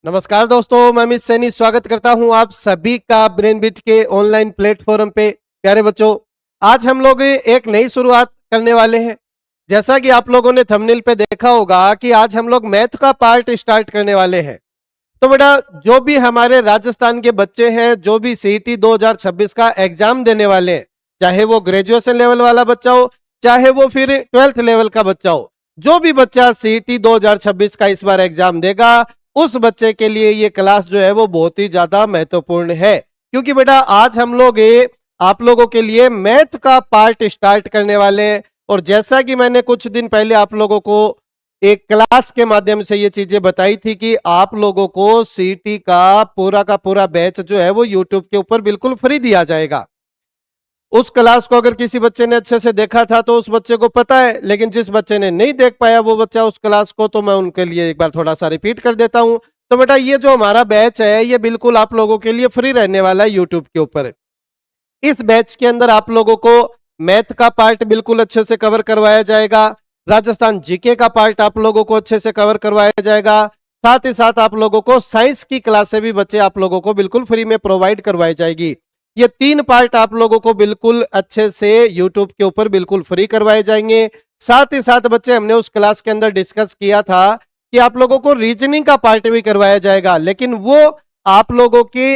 नमस्कार दोस्तों, मैं अमित सैनी स्वागत करता हूं आप सभी का ब्रेनबिट के ऑनलाइन प्लेटफॉर्म पे। प्यारे बच्चों, आज हम लोग एक नई शुरुआत करने वाले हैं। जैसा कि आप लोगों ने थंबनेल पे देखा होगा कि आज हम लोग मैथ का पार्ट स्टार्ट करने वाले हैं। तो बेटा, जो भी हमारे राजस्थान के बच्चे हैं, जो भी सीईटी 2026 का एग्जाम देने वाले हैं, चाहे वो ग्रेजुएशन लेवल वाला बच्चा हो, चाहे वो फिर 12th लेवल का बच्चा हो, जो भी बच्चा सीईटी 2026 का इस बार एग्जाम देगा, उस बच्चे के लिए ये क्लास जो है वो बहुत ही ज्यादा महत्वपूर्ण है। क्योंकि बेटा आज हम लोग आप लोगों के लिए मैथ का पार्ट स्टार्ट करने वाले हैं। और जैसा कि मैंने कुछ दिन पहले आप लोगों को एक क्लास के माध्यम से ये चीजें बताई थी कि आप लोगों को सीईटी का पूरा बैच जो है वो यूट्यूब के ऊपर बिल्कुल फ्री दिया जाएगा। उस क्लास को अगर किसी बच्चे ने अच्छे से देखा था तो उस बच्चे को पता है, लेकिन जिस बच्चे ने नहीं देख पाया वो बच्चा उस क्लास को, तो मैं उनके लिए एक बार थोड़ा सा रिपीट कर देता हूं। तो बेटा, ये जो हमारा बैच है ये बिल्कुल आप लोगों के लिए फ्री रहने वाला है यूट्यूब के ऊपर। इस बैच के अंदर आप लोगों को मैथ का पार्ट बिल्कुल अच्छे से कवर करवाया जाएगा, राजस्थान जीके का पार्ट आप लोगों को अच्छे से कवर करवाया जाएगा, साथ ही साथ आप लोगों को साइंस की क्लासें भी बच्चे आप लोगों को बिल्कुल फ्री में प्रोवाइड करवाई जाएगी। ये 3 पार्ट आप लोगों को बिल्कुल अच्छे से यूट्यूब के ऊपर बिल्कुल फ्री करवाए जाएंगे। साथ ही साथ बच्चे, हमने उस क्लास के अंदर डिस्कस किया था कि आप लोगों को रीजनिंग का पार्ट भी करवाया जाएगा, लेकिन वो आप लोगों की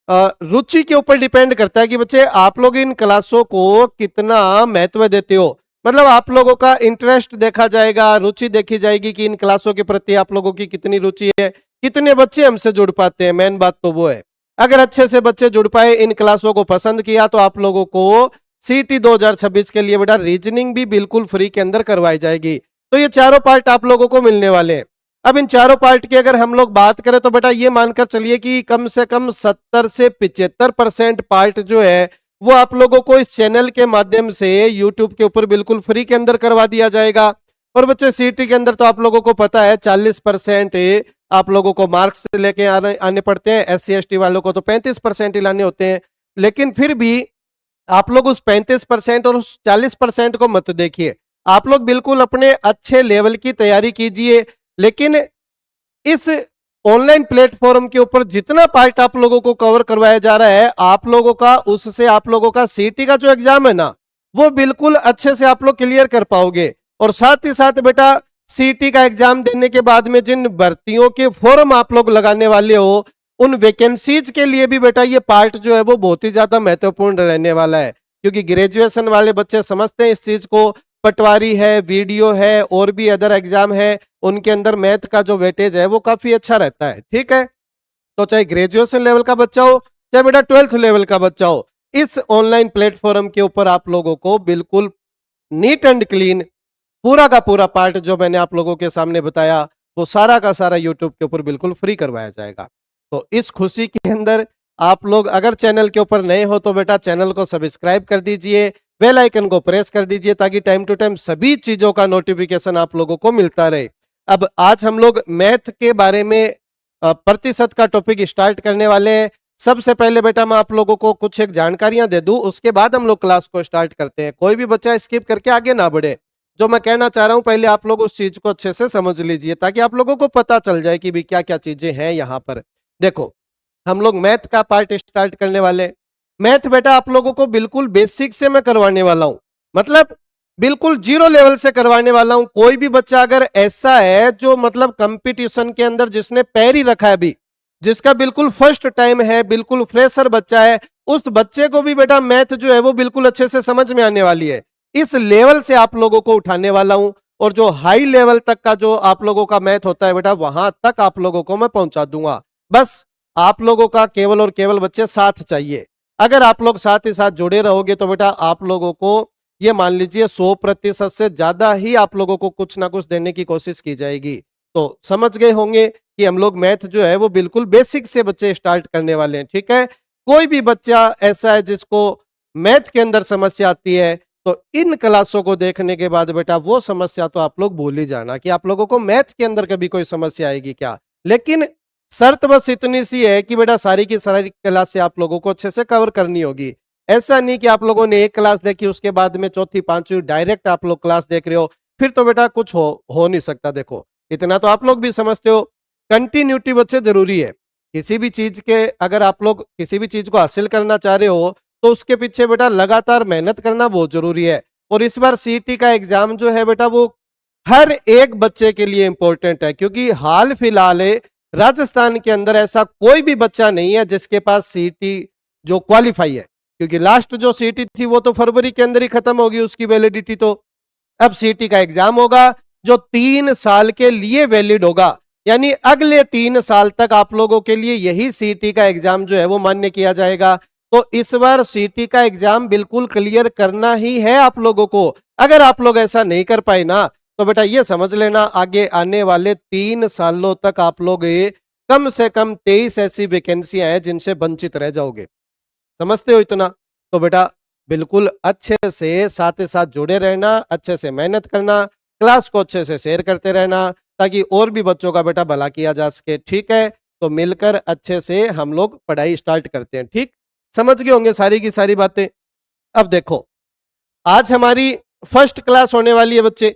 रुचि के ऊपर डिपेंड करता है कि बच्चे आप लोग इन क्लासों को कितना महत्व देते हो। मतलब आप लोगों का इंटरेस्ट देखा जाएगा, रुचि देखी जाएगी कि इन क्लासों के प्रति आप लोगों की कितनी रुचि है, कितने बच्चे हमसे जुड़ पाते हैं। मेन बात तो वो है। अगर अच्छे से बच्चे जुड़ पाए, इन क्लासों को पसंद किया, तो आप लोगों को सीईटी 2026 के लिए बेटा रीजनिंग भी बिल्कुल फ्री के अंदर करवाई जाएगी। तो ये चारों पार्ट आप लोगों को मिलने वाले हैं। अब इन चारों पार्ट की अगर हम लोग बात करें तो बेटा ये मानकर चलिए कि कम से कम 70 से 75% पार्ट जो है वो आप लोगों को इस चैनल के माध्यम से यूट्यूब के ऊपर बिल्कुल फ्री के अंदर करवा दिया जाएगा। और बच्चे सीईटी के अंदर तो आप लोगों को पता है 40% आप लोगों को मार्क्स लेके आने पड़ते हैं। SC ST वालों को तो 35% ही लाने होते हैं। लेकिन फिर भी आप लोग उस 35% और उस 40% को मत देखिए। आप लोग बिल्कुल अपने अच्छे लेवल की तैयारी कीजिए। लेकिन इस ऑनलाइन प्लेटफॉर्म के ऊपर जितना पार्ट आप लोगों को कवर करवाया जा रहा है, आप लोगों का उससे आप लोगों का सीईटी का जो एग्जाम है ना, वो बिल्कुल अच्छे से आप लोग क्लियर कर पाओगे। और साथ ही साथ बेटा, सीईटी का एग्जाम देने के बाद में जिन भर्तियों के फॉर्म आप लोग लगाने वाले हो, उन वैकेंसीज के लिए भी बेटा ये पार्ट जो है वो बहुत ही ज्यादा महत्वपूर्ण रहने वाला है। क्योंकि ग्रेजुएशन वाले बच्चे समझते हैं इस चीज को। पटवारी है, वीडियो है, और भी अदर एग्जाम है, उनके अंदर मैथ का जो वेटेज है वो काफी अच्छा रहता है। ठीक है, तो चाहे ग्रेजुएशन लेवल का बच्चा हो, चाहे बेटा 12th लेवल का बच्चा हो, इस ऑनलाइन प्लेटफॉर्म के ऊपर आप लोगों को बिल्कुल नीट एंड क्लीन पूरा का पूरा पार्ट जो मैंने आप लोगों के सामने बताया, वो सारा का सारा यूट्यूब के ऊपर बिल्कुल फ्री करवाया जाएगा। तो इस खुशी के अंदर आप लोग अगर चैनल के ऊपर नए हो तो बेटा चैनल को सब्सक्राइब कर दीजिए, बेल आइकन को प्रेस कर दीजिए, ताकि टाइम टू टाइम सभी चीजों का नोटिफिकेशन आप लोगों को मिलता रहे। अब आज हम लोग मैथ के बारे में प्रतिशत का टॉपिक स्टार्ट करने वाले हैं। सबसे पहले बेटा मैं आप लोगों को कुछ एक जानकारियां दे दूं, उसके बाद हम लोग क्लास को स्टार्ट करते हैं। कोई भी बच्चा स्किप करके आगे ना बढ़े। जो मैं कहना चाह रहा हूं पहले आप लोग उस चीज को अच्छे से समझ लीजिए, ताकि आप लोगों को पता चल जाए कि भी क्या क्या चीजें हैं यहाँ पर। देखो, हम लोग मैथ का पार्ट स्टार्ट करने वाले हैं। मैथ बेटा आप लोगों को बिल्कुल बेसिक से मैं करवाने वाला हूं, मतलब बिल्कुल 0 लेवल से करवाने वाला हूं। कोई भी बच्चा अगर ऐसा है जो मतलब कंपटीशन के अंदर जिसने पैर ही रखा है अभी, जिसका बिल्कुल फर्स्ट टाइम है, बिल्कुल फ्रेशर बच्चा है, उस बच्चे को भी बेटा मैथ जो है वो बिल्कुल अच्छे से समझ में आने वाली है। इस लेवल से आप लोगों को उठाने वाला हूं। और जो हाई लेवल तक का जो आप लोगों का मैथ होता है बेटा, वहां तक आप लोगों को मैं पहुंचा दूंगा। बस आप लोगों का केवल और केवल बच्चे साथ चाहिए। अगर आप लोग साथ ही साथ जुड़े रहोगे तो बेटा आप लोगों को ये मान लीजिए 100% से ज्यादा ही आप लोगों को कुछ ना कुछ देने की कोशिश की जाएगी। तो समझ गए होंगे कि हम लोग मैथ जो है वो बिल्कुल बेसिक से बच्चे स्टार्ट करने वाले हैं। ठीक है, कोई भी बच्चा ऐसा है जिसको मैथ के अंदर समस्या आती है, तो इन क्लासों को देखने के बाद बेटा वो समस्या तो आप लोग भूल ही जाना कि आप लोगों को मैथ के अंदर कभी कोई समस्या आएगी क्या। लेकिन शर्त बस इतनी सी है कि बेटा सारी की सारी क्लास से आप लोगों को अच्छे से कवर करनी होगी। ऐसा नहीं कि आप लोगों ने एक क्लास देखी, उसके बाद में चौथी पांचवी डायरेक्ट आप लोग क्लास देख रहे हो, फिर तो बेटा कुछ हो नहीं सकता। देखो, इतना तो आप लोग भी समझते हो कंटिन्यूटी बच्चे जरूरी है। किसी भी चीज के अगर आप लोग किसी भी चीज को हासिल करना चाह रहे हो तो उसके पीछे बेटा लगातार मेहनत करना बहुत जरूरी है। और इस बार सीईटी का एग्जाम जो है बेटा वो हर एक बच्चे के लिए इंपॉर्टेंट है, क्योंकि हाल फिलहाल राजस्थान के अंदर ऐसा कोई भी बच्चा नहीं है जिसके पास सीईटी जो क्वालिफाई है, क्योंकि लास्ट जो सीईटी थी वो तो फरवरी के अंदर ही खत्म होगी उसकी वैलिडिटी। तो अब सीईटी का एग्जाम होगा जो 3 साल के लिए वैलिड होगा, यानी अगले 3 साल तक आप लोगों के लिए यही सीईटी का एग्जाम जो है वो मान्य किया जाएगा। तो इस बार सीईटी का एग्जाम बिल्कुल क्लियर करना ही है आप लोगों को। अगर आप लोग ऐसा नहीं कर पाए ना तो बेटा ये समझ लेना आगे आने वाले 3 सालों तक आप लोग कम से कम 23 ऐसी वैकेंसियां हैं जिनसे वंचित रह जाओगे। समझते हो इतना? तो बेटा बिल्कुल अच्छे से साथ ही साथ जुड़े रहना, अच्छे से मेहनत करना, क्लास को अच्छे से शेयर करते रहना ताकि और भी बच्चों का बेटा भला किया जा सके। ठीक है, तो मिलकर अच्छे से हम लोग पढ़ाई स्टार्ट करते हैं। ठीक, समझ गए होंगे सारी की सारी बातें। अब देखो, आज हमारी फर्स्ट क्लास होने वाली है बच्चे,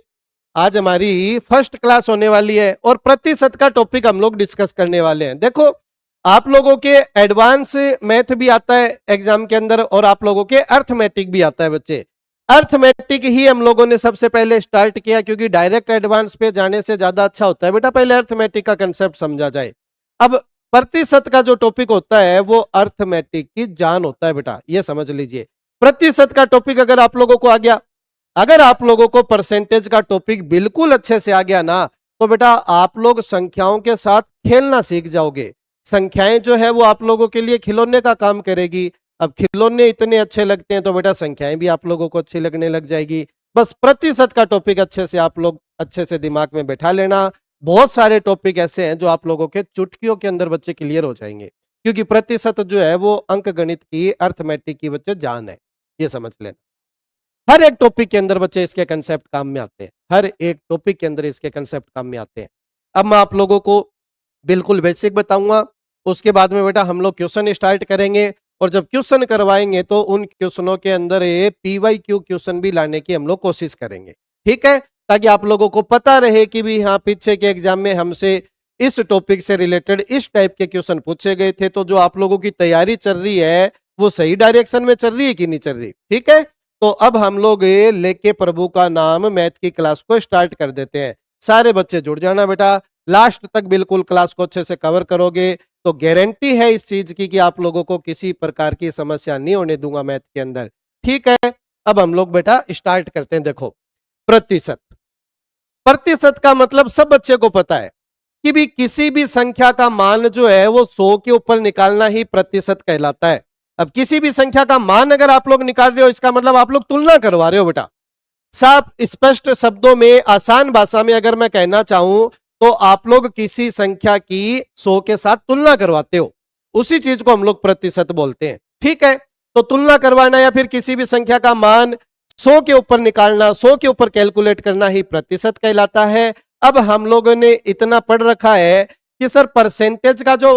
आज हमारी फर्स्ट क्लास होने वाली है और प्रतिशत का टॉपिक हम लोग डिस्कस करने वाले हैं। देखो, आप लोगों के एडवांस मैथ भी आता है एग्जाम के अंदर और आप लोगों के अर्थमेटिक भी आता है बच्चे। अर्थमेटिक ही हम लोगों ने सबसे पहले स्टार्ट किया क्योंकि डायरेक्ट एडवांस पे जाने से ज्यादा अच्छा होता है बेटा पहले अर्थमेटिक का कंसेप्ट समझा जाए। अब प्रतिशत का जो टॉपिक होता है वो अर्थमेटिक की जान होता है बेटा, ये समझ लीजिए। प्रतिशत का टॉपिक अगर आप लोगों को आ गया, अगर आप लोगों को परसेंटेज का टॉपिक बिल्कुल अच्छे से आ गया ना तो बेटा आप लोग संख्याओं के साथ खेलना सीख जाओगे। संख्याएं जो है वो आप लोगों के लिए खिलौने का काम करेगी। अब खिलौने इतने अच्छे लगते हैं तो बेटा संख्याएं भी आप लोगों को अच्छी लगने लग जाएगी। बस प्रतिशत का टॉपिक अच्छे से आप लोग अच्छे से दिमाग में बैठा लेना। बहुत सारे टॉपिक ऐसे हैं जो आप लोगों के चुटकियों के अंदर बच्चे क्लियर हो जाएंगे, क्योंकि प्रतिशत जो है वो अंक गणित की अर्थमेटिक की बच्चे जान है, ये समझ लेना। हर एक टॉपिक के अंदर बच्चे इसके कंसेप्ट काम में आते हैं, हर एक टॉपिक के अंदर इसके कंसेप्ट काम में आते हैं। अब मैं आप लोगों को बिल्कुल बेसिक बताऊंगा, उसके बाद में बेटा हम लोग क्वेश्चन स्टार्ट करेंगे और जब क्वेश्चन करवाएंगे तो उन क्वेश्चनों के अंदर ये PYQ क्वेश्चन भी लाने की हम लोग कोशिश करेंगे। ठीक है, ताकि आप लोगों को पता रहे कि भी हाँ पीछे के एग्जाम में हमसे इस टॉपिक से रिलेटेड इस टाइप के क्वेश्चन पूछे गए थे, तो जो आप लोगों की तैयारी चल रही है वो सही डायरेक्शन में चल रही है कि नहीं चल रही। ठीक है, तो अब हम लोग लेके प्रभु का नाम मैथ की क्लास को स्टार्ट कर देते हैं। सारे बच्चे जुड़ जाना बेटा, लास्ट तक बिल्कुल क्लास को अच्छे से कवर करोगे तो गारंटी है इस चीज की कि आप लोगों को किसी प्रकार की समस्या नहीं होने दूंगा मैथ के अंदर। ठीक है, अब हम लोग बेटा स्टार्ट करते हैं। देखो, प्रतिशत, प्रतिशत का मतलब सब बच्चे को पता है कि भी किसी भी संख्या का मान जो है वो 100 के ऊपर निकालना ही प्रतिशत कहलाता है। अब किसी भी संख्या का मान अगर आप लोग निकाल रहे हो इसका मतलब आप लोग तुलना करवा रहे हो बेटा। साफ स्पष्ट शब्दों में आसान भाषा में अगर मैं कहना चाहूं तो आप लोग किसी संख्या की 100 के साथ तुलना करवाते हो, उसी चीज को हम लोग प्रतिशत बोलते हैं। ठीक है, तो तुलना करवाना या फिर किसी भी संख्या का मान 100 के ऊपर निकालना, 100 के ऊपर कैलकुलेट करना ही प्रतिशत कहलाता है। अब हम लोगों ने इतना पढ़ रखा है कि सर परसेंटेज का जो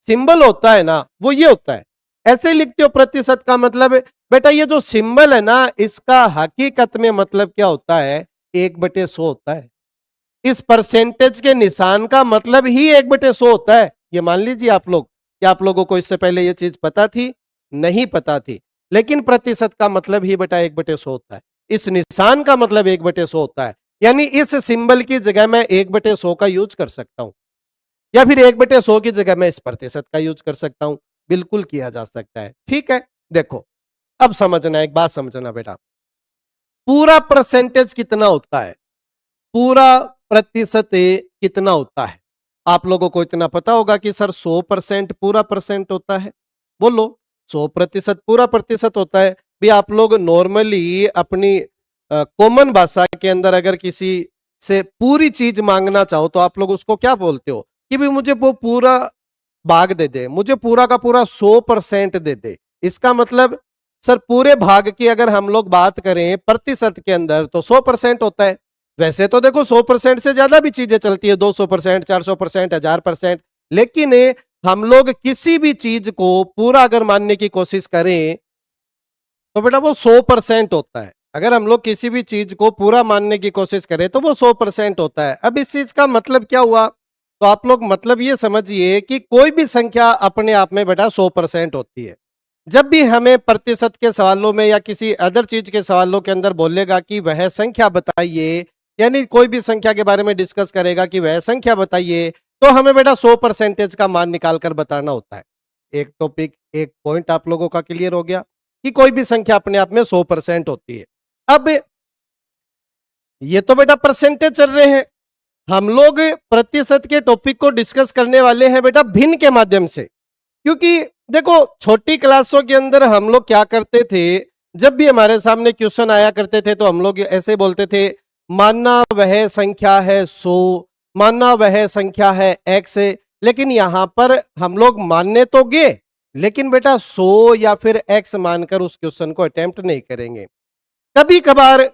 सिंबल होता है ना वो ये होता है, ऐसे लिखते हो प्रतिशत का मतलब बेटा ये जो सिंबल है ना इसका हकीकत में मतलब क्या होता है, 1/100 होता है। इस परसेंटेज के निशान का मतलब ही 1/100 होता है। ये मान लीजिए आप लोग, क्या आप लोगों को इससे पहले ये चीज पता थी? नहीं पता थी, लेकिन प्रतिशत का मतलब ही बेटा 1/100 होता है। इस निशान का मतलब 1/100 होता है, यानी इस सिंबल की जगह मैं 1/100 का यूज कर सकता हूं या फिर 1/100 की जगह मैं इस प्रतिशत का यूज कर सकता हूं, बिल्कुल किया जा सकता है। ठीक है, देखो अब समझना, एक बात समझना बेटा, पूरा परसेंटेज कितना होता है, पूरा प्रतिशत कितना होता है? आप लोगों को इतना पता होगा कि सर 100% पूरा परसेंट होता है। बोलो, 100% पूरा प्रतिशत होता है। भी आप लोग नॉर्मली अपनी कॉमन भाषा के अंदर अगर किसी से पूरी चीज मांगना चाहो तो आप लोग उसको क्या बोलते हो कि भी मुझे वो पूरा भाग दे दे, मुझे पूरा का पूरा 100% दे दे। इसका मतलब सर पूरे भाग की अगर हम लोग बात करें प्रतिशत के अंदर तो 100% होता है। वैसे तो देखो 100% से ज्यादा भी चीजें चलती है, 200%, 400%, 1000%, लेकिन हम लोग किसी भी चीज को पूरा अगर मानने की कोशिश करें तो बेटा वो 100% होता है। अगर हम लोग किसी भी चीज को पूरा मानने की कोशिश करें तो वो 100% होता है। अब इस चीज का मतलब क्या हुआ? तो तो आप लोग मतलब ये समझिए कि कोई भी संख्या अपने आप में बेटा 100% होती है। जब भी हमें प्रतिशत के सवालों में या किसी अदर चीज के सवालों के अंदर बोलेगा कि वह संख्या बताइए, यानी कोई भी संख्या के बारे में डिस्कस करेगा कि वह संख्या बताइए, तो हमें बेटा 100% का मान निकालकर बताना होता है। एक टॉपिक, एक पॉइंट आप लोगों का क्लियर हो गया कि कोई भी संख्या अपने आप में 100% होती है। अब ये तो बेटा परसेंटेज चल रहे हैं, हम लोग प्रतिशत के टॉपिक को डिस्कस करने वाले हैं बेटा भिन्न के माध्यम से। क्योंकि देखो छोटी क्लासों के अंदर हम लोग क्या करते थे, जब भी हमारे सामने क्वेश्चन आया करते थे तो हम लोग ऐसे बोलते थे, मानना वह संख्या है 100, मानना वह संख्या है x। लेकिन यहां पर हम लोग मानने तो गए, लेकिन बेटा 100 या फिर x मानकर उस क्वेश्चन को अटेम्प्ट नहीं करेंगे। कभी कभार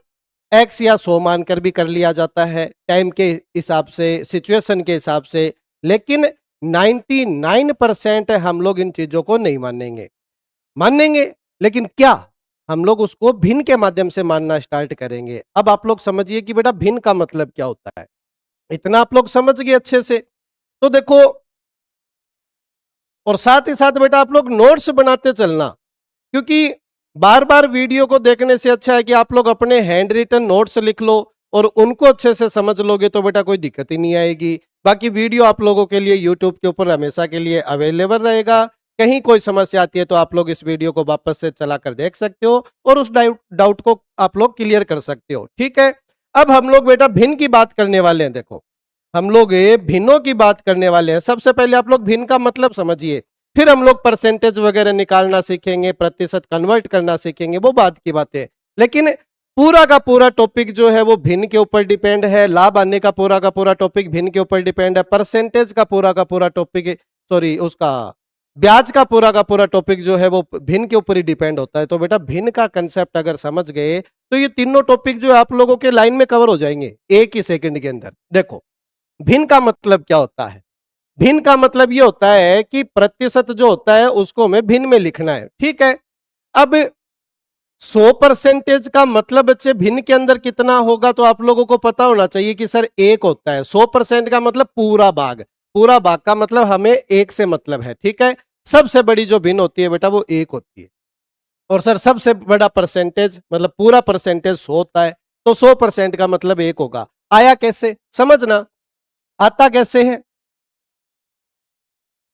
x या 100 मानकर भी कर लिया जाता है टाइम के हिसाब से, सिचुएशन के हिसाब से, लेकिन 99% हम लोग इन चीजों को नहीं मानेंगे। लेकिन क्या हम लोग उसको भिन्न के माध्यम से मानना स्टार्ट करेंगे। अब आप लोग समझिए कि बेटा भिन्न का मतलब क्या होता है। इतना आप लोग समझ गए अच्छे से, तो देखो, और साथ ही साथ बेटा आप लोग नोट्स बनाते चलना, क्योंकि बार बार वीडियो को देखने से अच्छा है कि आप लोग अपने हैंड रिटन नोट्स लिख लो और उनको अच्छे से समझ लोगे तो बेटा कोई दिक्कत ही नहीं आएगी। बाकी वीडियो आप लोगों के लिए यूट्यूब के ऊपर हमेशा के लिए अवेलेबल रहेगा। कहीं कोई समस्या आती है तो आप लोग इस वीडियो को वापस से चलाकर देख सकते हो और उस डाउट को आप लोग क्लियर कर सकते हो। ठीक है, अब हम लोग बेटा भिन्न की बात करने वाले हैं। देखो हम लोग भिन्नों की बात करने वाले हैं। सबसे पहले आप लोग भिन्न का मतलब समझिए, फिर हम लोग परसेंटेज वगैरह निकालना सीखेंगे, प्रतिशत कन्वर्ट करना सीखेंगे, वो बात की बातें। लेकिन पूरा का पूरा टॉपिक जो है वो भिन्न के ऊपर डिपेंड है। लाभ आने का पूरा टॉपिक भिन्न के ऊपर डिपेंड है। परसेंटेज का पूरा टॉपिक, सॉरी, उसका ब्याज का पूरा टॉपिक जो है वो भिन्न के ऊपर ही डिपेंड होता है। तो बेटा भिन्न का कंसेप्ट अगर समझ गए तो ये तीनों टॉपिक जो है आप लोगों के लाइन में कवर हो जाएंगे एक ही सेकंड के अंदर। देखो भिन्न का मतलब क्या होता है। भिन्न का मतलब ये होता है कि प्रतिशत जो होता है उसको हमें भिन्न में लिखना है। ठीक है, अब 100% का मतलब बच्चे भिन्न के अंदर कितना होगा तो आप लोगों को पता होना चाहिए कि सर 1 होता है। 100% का मतलब पूरा भाग का मतलब हमें 1 से मतलब है। ठीक है, सबसे बड़ी जो भिन्न होती है बेटा वो 1 होती है। और सर सबसे बड़ा परसेंटेज मतलब पूरा परसेंटेज 100 होता है, तो 100% का मतलब 1 होगा। आया कैसे, समझना, आता कैसे है।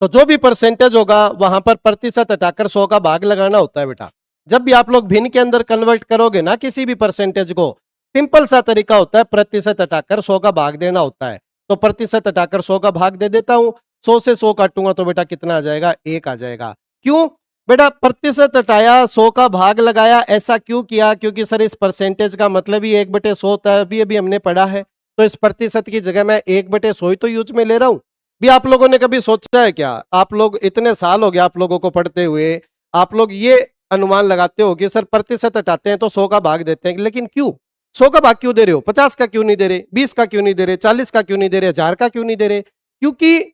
तो जो भी परसेंटेज होगा वहां पर प्रतिशत हटाकर 100 का भाग लगाना होता है बेटा। जब भी आप लोग भिन्न के अंदर कन्वर्ट करोगे ना किसी भी परसेंटेज को, सिंपल सा तरीका होता है, प्रतिशत हटाकर 100 का भाग देना होता है। तो प्रतिशत हटाकर 100 का भाग दे देता हूं, 100 से 100 काटूंगा तो बेटा कितना आ जाएगा, 1 आ जाएगा। क्यों बेटा प्रतिशत हटाया, 100 का भाग लगाया, ऐसा क्यों किया, क्योंकि सर इस परसेंटेज का मतलब ही 1/100 होता है। अभी हमने पढ़ा है, तो इस प्रतिशत की जगह मैं 1/100 ही तो यूज में ले रहा हूं। भी आप लोगों ने कभी सोचा है क्या, आप लोग इतने साल हो गया आप लोगों को पढ़ते हुए, आप लोग ये अनुमान लगाते हो कि सर प्रतिशत हटाते हैं तो 100 का भाग देते हैं, लेकिन क्यों 100 का भाग क्यों दे रहे हो, 50 का क्यों नहीं दे रहे, 20 का क्यों नहीं दे रहे, 40 का क्यों नहीं दे रहे, 1000 का क्यों नहीं दे रहे? क्योंकि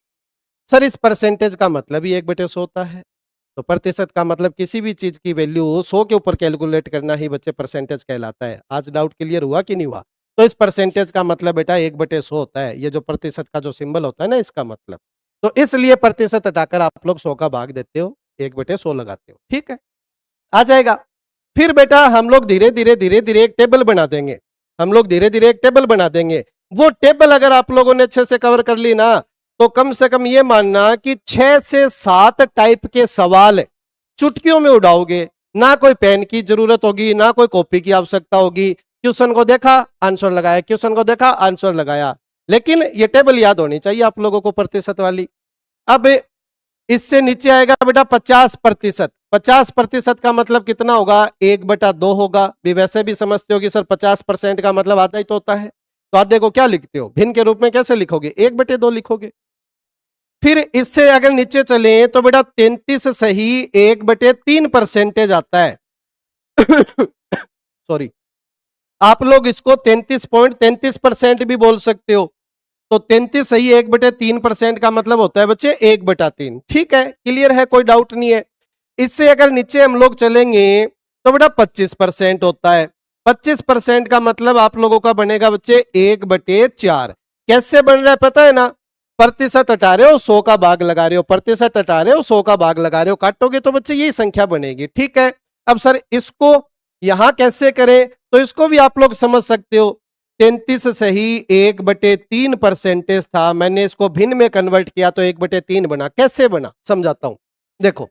सर इस परसेंटेज का मतलब ही 1/100 होता है। तो प्रतिशत का मतलब किसी भी चीज की वैल्यू 100 के ऊपर कैलकुलेट करना ही बच्चे परसेंटेज कहलाता है। आज डाउट क्लियर हुआ कि नहीं हुआ? तो इस परसेंटेज का मतलब बेटा 1/100 होता है। ये जो प्रतिशत का जो सिंबल होता है ना, इसका मतलब, तो इसलिए प्रतिशत हटाकर आप लोग 100 का भाग देते हो, 1/100 लगाते हो। ठीक है, आ जाएगा। फिर बेटा हम लोग धीरे धीरे एक टेबल बना देंगे। हम लोग धीरे धीरे एक टेबल बना देंगे। वो टेबल अगर आप लोगों ने अच्छे से कवर कर ली ना, तो कम से कम ये मानना कि 6 से 7 टाइप के सवाल चुटकियों में उड़ाओगे। ना कोई पेन की जरूरत होगी, ना कोई कॉपी की आवश्यकता होगी। क्वेश्चन को देखा, आंसर लगाया, क्वेश्चन को देखा, आंसर लगाया। लेकिन ये टेबल याद होनी चाहिए आप लोगों को, प्रतिशत वाली। अब इससे नीचे आएगा बेटा 50%। 50% का मतलब कितना होगा, 1/2 होगा। भी वैसे भी समझते हो कि सर 50% का मतलब आधा ही तो होता है। तो आधे को क्या लिखते हो, भिन्न के रूप में कैसे लिखोगे, 1/2 लिखोगे। फिर इससे अगर नीचे चले तो बेटा 33 सही 1/3% आता है। सॉरी, आप लोग इसको 33.33% भी बोल सकते हो। तो 33 सही 1/3% का मतलब होता है बच्चे 1/3। ठीक है, क्लियर है, कोई डाउट नहीं है। इससे अगर नीचे हम लोग चलेंगे तो बेटा 25% होता है। 25% का मतलब आप लोगों का बनेगा बच्चे 1/4। कैसे बन रहा है पता है ना, प्रतिशत हटा रहे हो, 100 का भाग लगा रहे हो, प्रतिशत हटा रहे हो, 100 का भाग लगा रहे हो, काटोगे तो बच्चे यही संख्या बनेगी। ठीक है, अब सर इसको यहां कैसे करें, तो इसको भी आप लोग समझ सकते हो। 33 सही 1/3 परसेंटेज था, मैंने इसको भिन्न में कन्वर्ट किया तो 1/3 बना। कैसे बना समझाता हूं। देखो,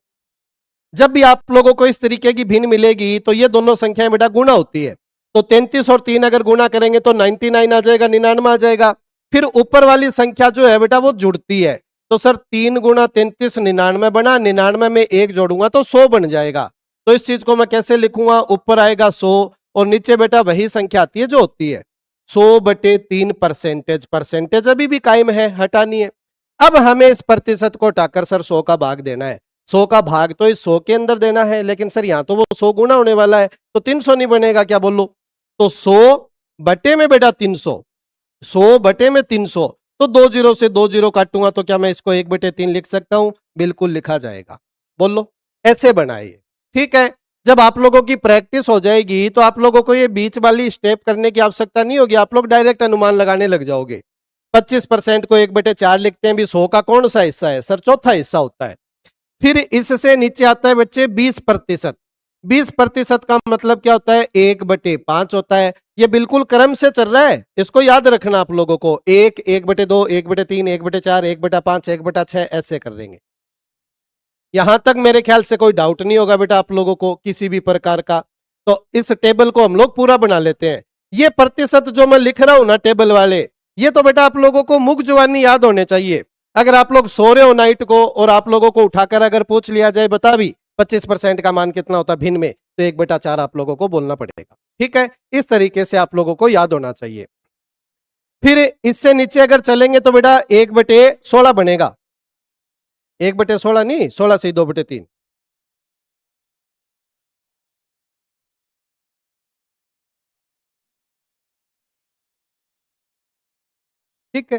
जब भी आप लोगों को इस तरीके की भिन्न मिलेगी तो ये दोनों संख्याएं बेटा गुणा होती है। तो 33 और 3 अगर गुणा करेंगे तो 99 आ जाएगा, 99 आ जाएगा। फिर ऊपर वाली संख्या जो है बेटा वो जुड़ती है। तो सर 3 गुणा 33 99 बना, 99 में 1 जोड़ूंगा तो 100 बन जाएगा। तो इस चीज को मैं कैसे लिखूंगा, ऊपर आएगा 100 और नीचे बेटा वही संख्या आती है जो होती है 100/3 परसेंटेज। परसेंटेज अभी भी कायम है, हटानी है। अब हमें इस प्रतिशत को हटाकर सर 100 का भाग देना है। 100 का भाग तो इस 100 के अंदर देना है, लेकिन सर यहां तो वो 100 गुना होने वाला है तो 300 नहीं बनेगा, क्या बोलो। तो 100 बटे में बेटा 300, 100 बटे में 300, तो 2 जीरो से 2 जीरो काटूंगा तो क्या मैं इसको 1/3 लिख सकता हूं, बिल्कुल लिखा जाएगा। बोलो, ऐसे बनाइए। ठीक है, जब आप लोगों की प्रैक्टिस हो जाएगी तो आप लोगों को ये बीच वाली स्टेप करने की आवश्यकता नहीं होगी, आप लोग डायरेक्ट अनुमान लगाने लग जाओगे। 25% को 1/4 लिखते हैं, भी 100 का कौन सा हिस्सा है, सर चौथा हिस्सा होता है। फिर इससे नीचे आता है बच्चे 20%। 20% का मतलब क्या होता है, 1/5 होता है। ये बिल्कुल क्रम से चल रहा है, इसको याद रखना आप लोगों को। 1, 1/2, 1/3, 1/4, 1/5, 1/6 ऐसे कर देंगे। यहां तक मेरे ख्याल से कोई डाउट नहीं होगा बेटा आप लोगों को किसी भी प्रकार का। तो इस टेबल को हम लोग पूरा बना लेते हैं। ये प्रतिशत जो मैं लिख रहा हूं ना टेबल वाले, ये तो बेटा आप लोगों को मुख जुबानी याद होने चाहिए। अगर आप लोग सो रहे हो नाइट को और आप लोगों को उठाकर अगर पूछ लिया जाए बता भी 25% का मान कितना होता है भिन्न में, तो 1/4 आप लोगों को बोलना पड़ेगा। ठीक है, इस तरीके से आप लोगों को याद होना चाहिए। फिर इससे नीचे अगर चलेंगे तो बेटा 1/16 बनेगा। 1/16 नहीं, 16 से 2/3। ठीक है,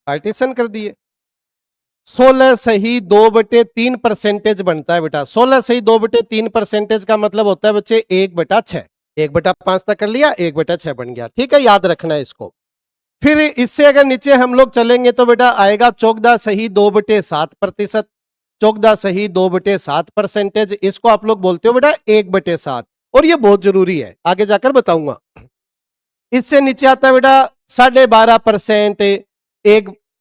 पार्टीशन कर दिए। 16 सही 2/3 परसेंटेज बनता है बेटा। 16 सही 2/3 परसेंटेज का मतलब होता है बच्चे 1/6। 1/5 तक कर लिया, 1/6 बन गया। ठीक है, याद रखना है इसको। फिर इससे अगर नीचे हम लोग चलेंगे तो बेटा आएगा 14 सही 2/7 प्रतिशत। 14 सही 2/7 परसेंटेज, इसको आप लोग बोलते हो बेटा 1/7, और ये बहुत जरूरी है, आगे जाकर बताऊंगा। इससे नीचे आता है बेटा 12.5%।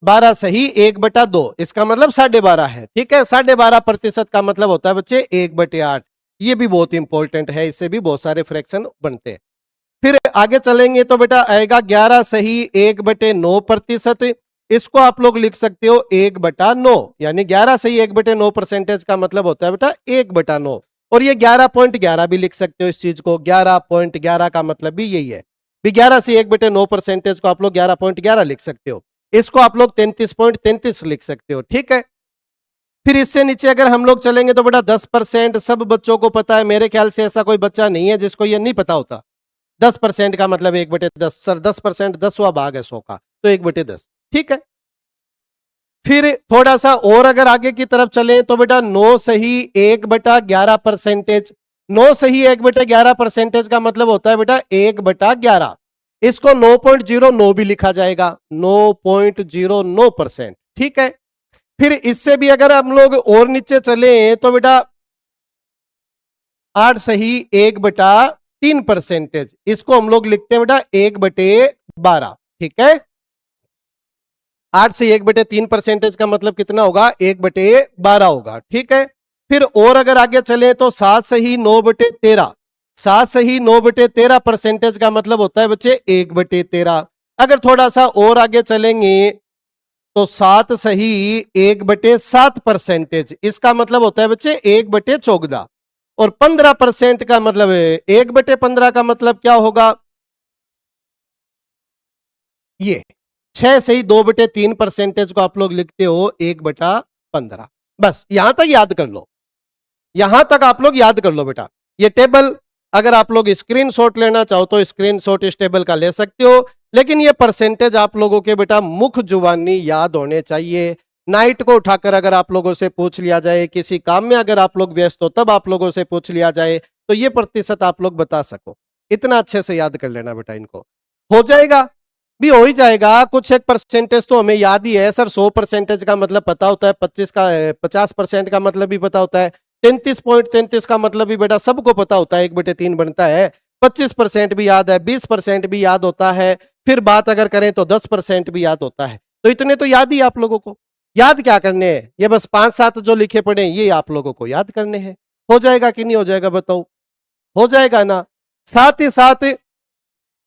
12 सही 1/2, इसका मतलब 12.5 है। ठीक है, 12.5% का मतलब होता है बच्चे 1/8। ये भी बहुत इंपॉर्टेंट है, इससे भी बहुत सारे फ्रैक्शन बनते हैं। फिर आगे चलेंगे तो बेटा आएगा 11 सही 1/9 प्रतिशत। इसको आप लोग लिख सकते हो 1/9, यानी 11 सही 1/9 परसेंटेज का मतलब होता है बेटा 1/9। और ये 11.11 भी लिख सकते हो इस चीज को, 11.11 का मतलब भी यही है। 11 से 1/9 परसेंटेज को आप लोग 11.11 लिख सकते हो। इसको आप लोग 33.33 लिख सकते हो। ठीक है, फिर इससे नीचे अगर हम लोग चलेंगे तो बेटा 10%, सब बच्चों को पता है, मेरे ख्याल से ऐसा कोई बच्चा नहीं है जिसको ये नहीं पता होता। 10% का मतलब 1/10, सर 10% 10वां भाग है 100 का, तो 1/10। ठीक है, फिर थोड़ा सा और अगर आगे की तरफ चले तो बेटा 9 सही 1/11 परसेंटेज। 9 सही 1/11 परसेंटेज का मतलब होता है बेटा 1/11। इसको 9.09 भी लिखा जाएगा, 9.09%। ठीक है, फिर इससे भी अगर हम लोग और नीचे चले तो बेटा 8 सही 1/3 परसेंटेज, इसको हम लोग लिखते हैं बेटा 1/12। ठीक है, 8 से 1/3 परसेंटेज का मतलब कितना होगा, 1/12 होगा। ठीक है, फिर और अगर आगे चले तो 7 सही 9/13। 7 सही 9/13 परसेंटेज का मतलब होता है बच्चे 1/13। अगर थोड़ा सा और आगे चलेंगे तो 7 सही 1/7 परसेंटेज, इसका मतलब होता है बच्चे 1/14। और 15% का मतलब 1/15 का मतलब क्या होगा, ये 6 सही 2/3 परसेंटेज को आप लोग लिखते हो 1/15। बस यहां तक याद कर लो, यहां तक आप लोग याद कर लो बेटा। ये टेबल अगर आप लोग स्क्रीनशॉट लेना चाहो तो स्क्रीनशॉट इस टेबल का ले सकते हो, लेकिन ये परसेंटेज आप लोगों के बेटा मुख जुबानी याद होने चाहिए। नाइट को उठाकर अगर आप लोगों से पूछ लिया जाए, किसी काम में अगर आप लोग व्यस्त हो तब आप लोगों से पूछ लिया जाए, तो ये प्रतिशत आप लोग बता सको, इतना अच्छे से याद कर लेना बेटा, इनको हो जाएगा। भी हो ही जाएगा। कुछ एक परसेंटेज तो हमें याद ही है सर, 100% का मतलब पता होता है, 50% का मतलब भी पता होता है, 33.33 का मतलब भी बेटा सबको पता होता है, 1/3 बनता है। 25% भी याद है, 20% भी याद होता है, फिर बात अगर करें तो 10% भी याद होता है। तो इतने तो याद ही आप लोगों को। याद क्या करने हैं, ये बस 5-7 जो लिखे पड़े हैं ये आप लोगों को याद करने हैं। हो जाएगा कि नहीं हो जाएगा बताओ? हो जाएगा ना। साथ ही साथ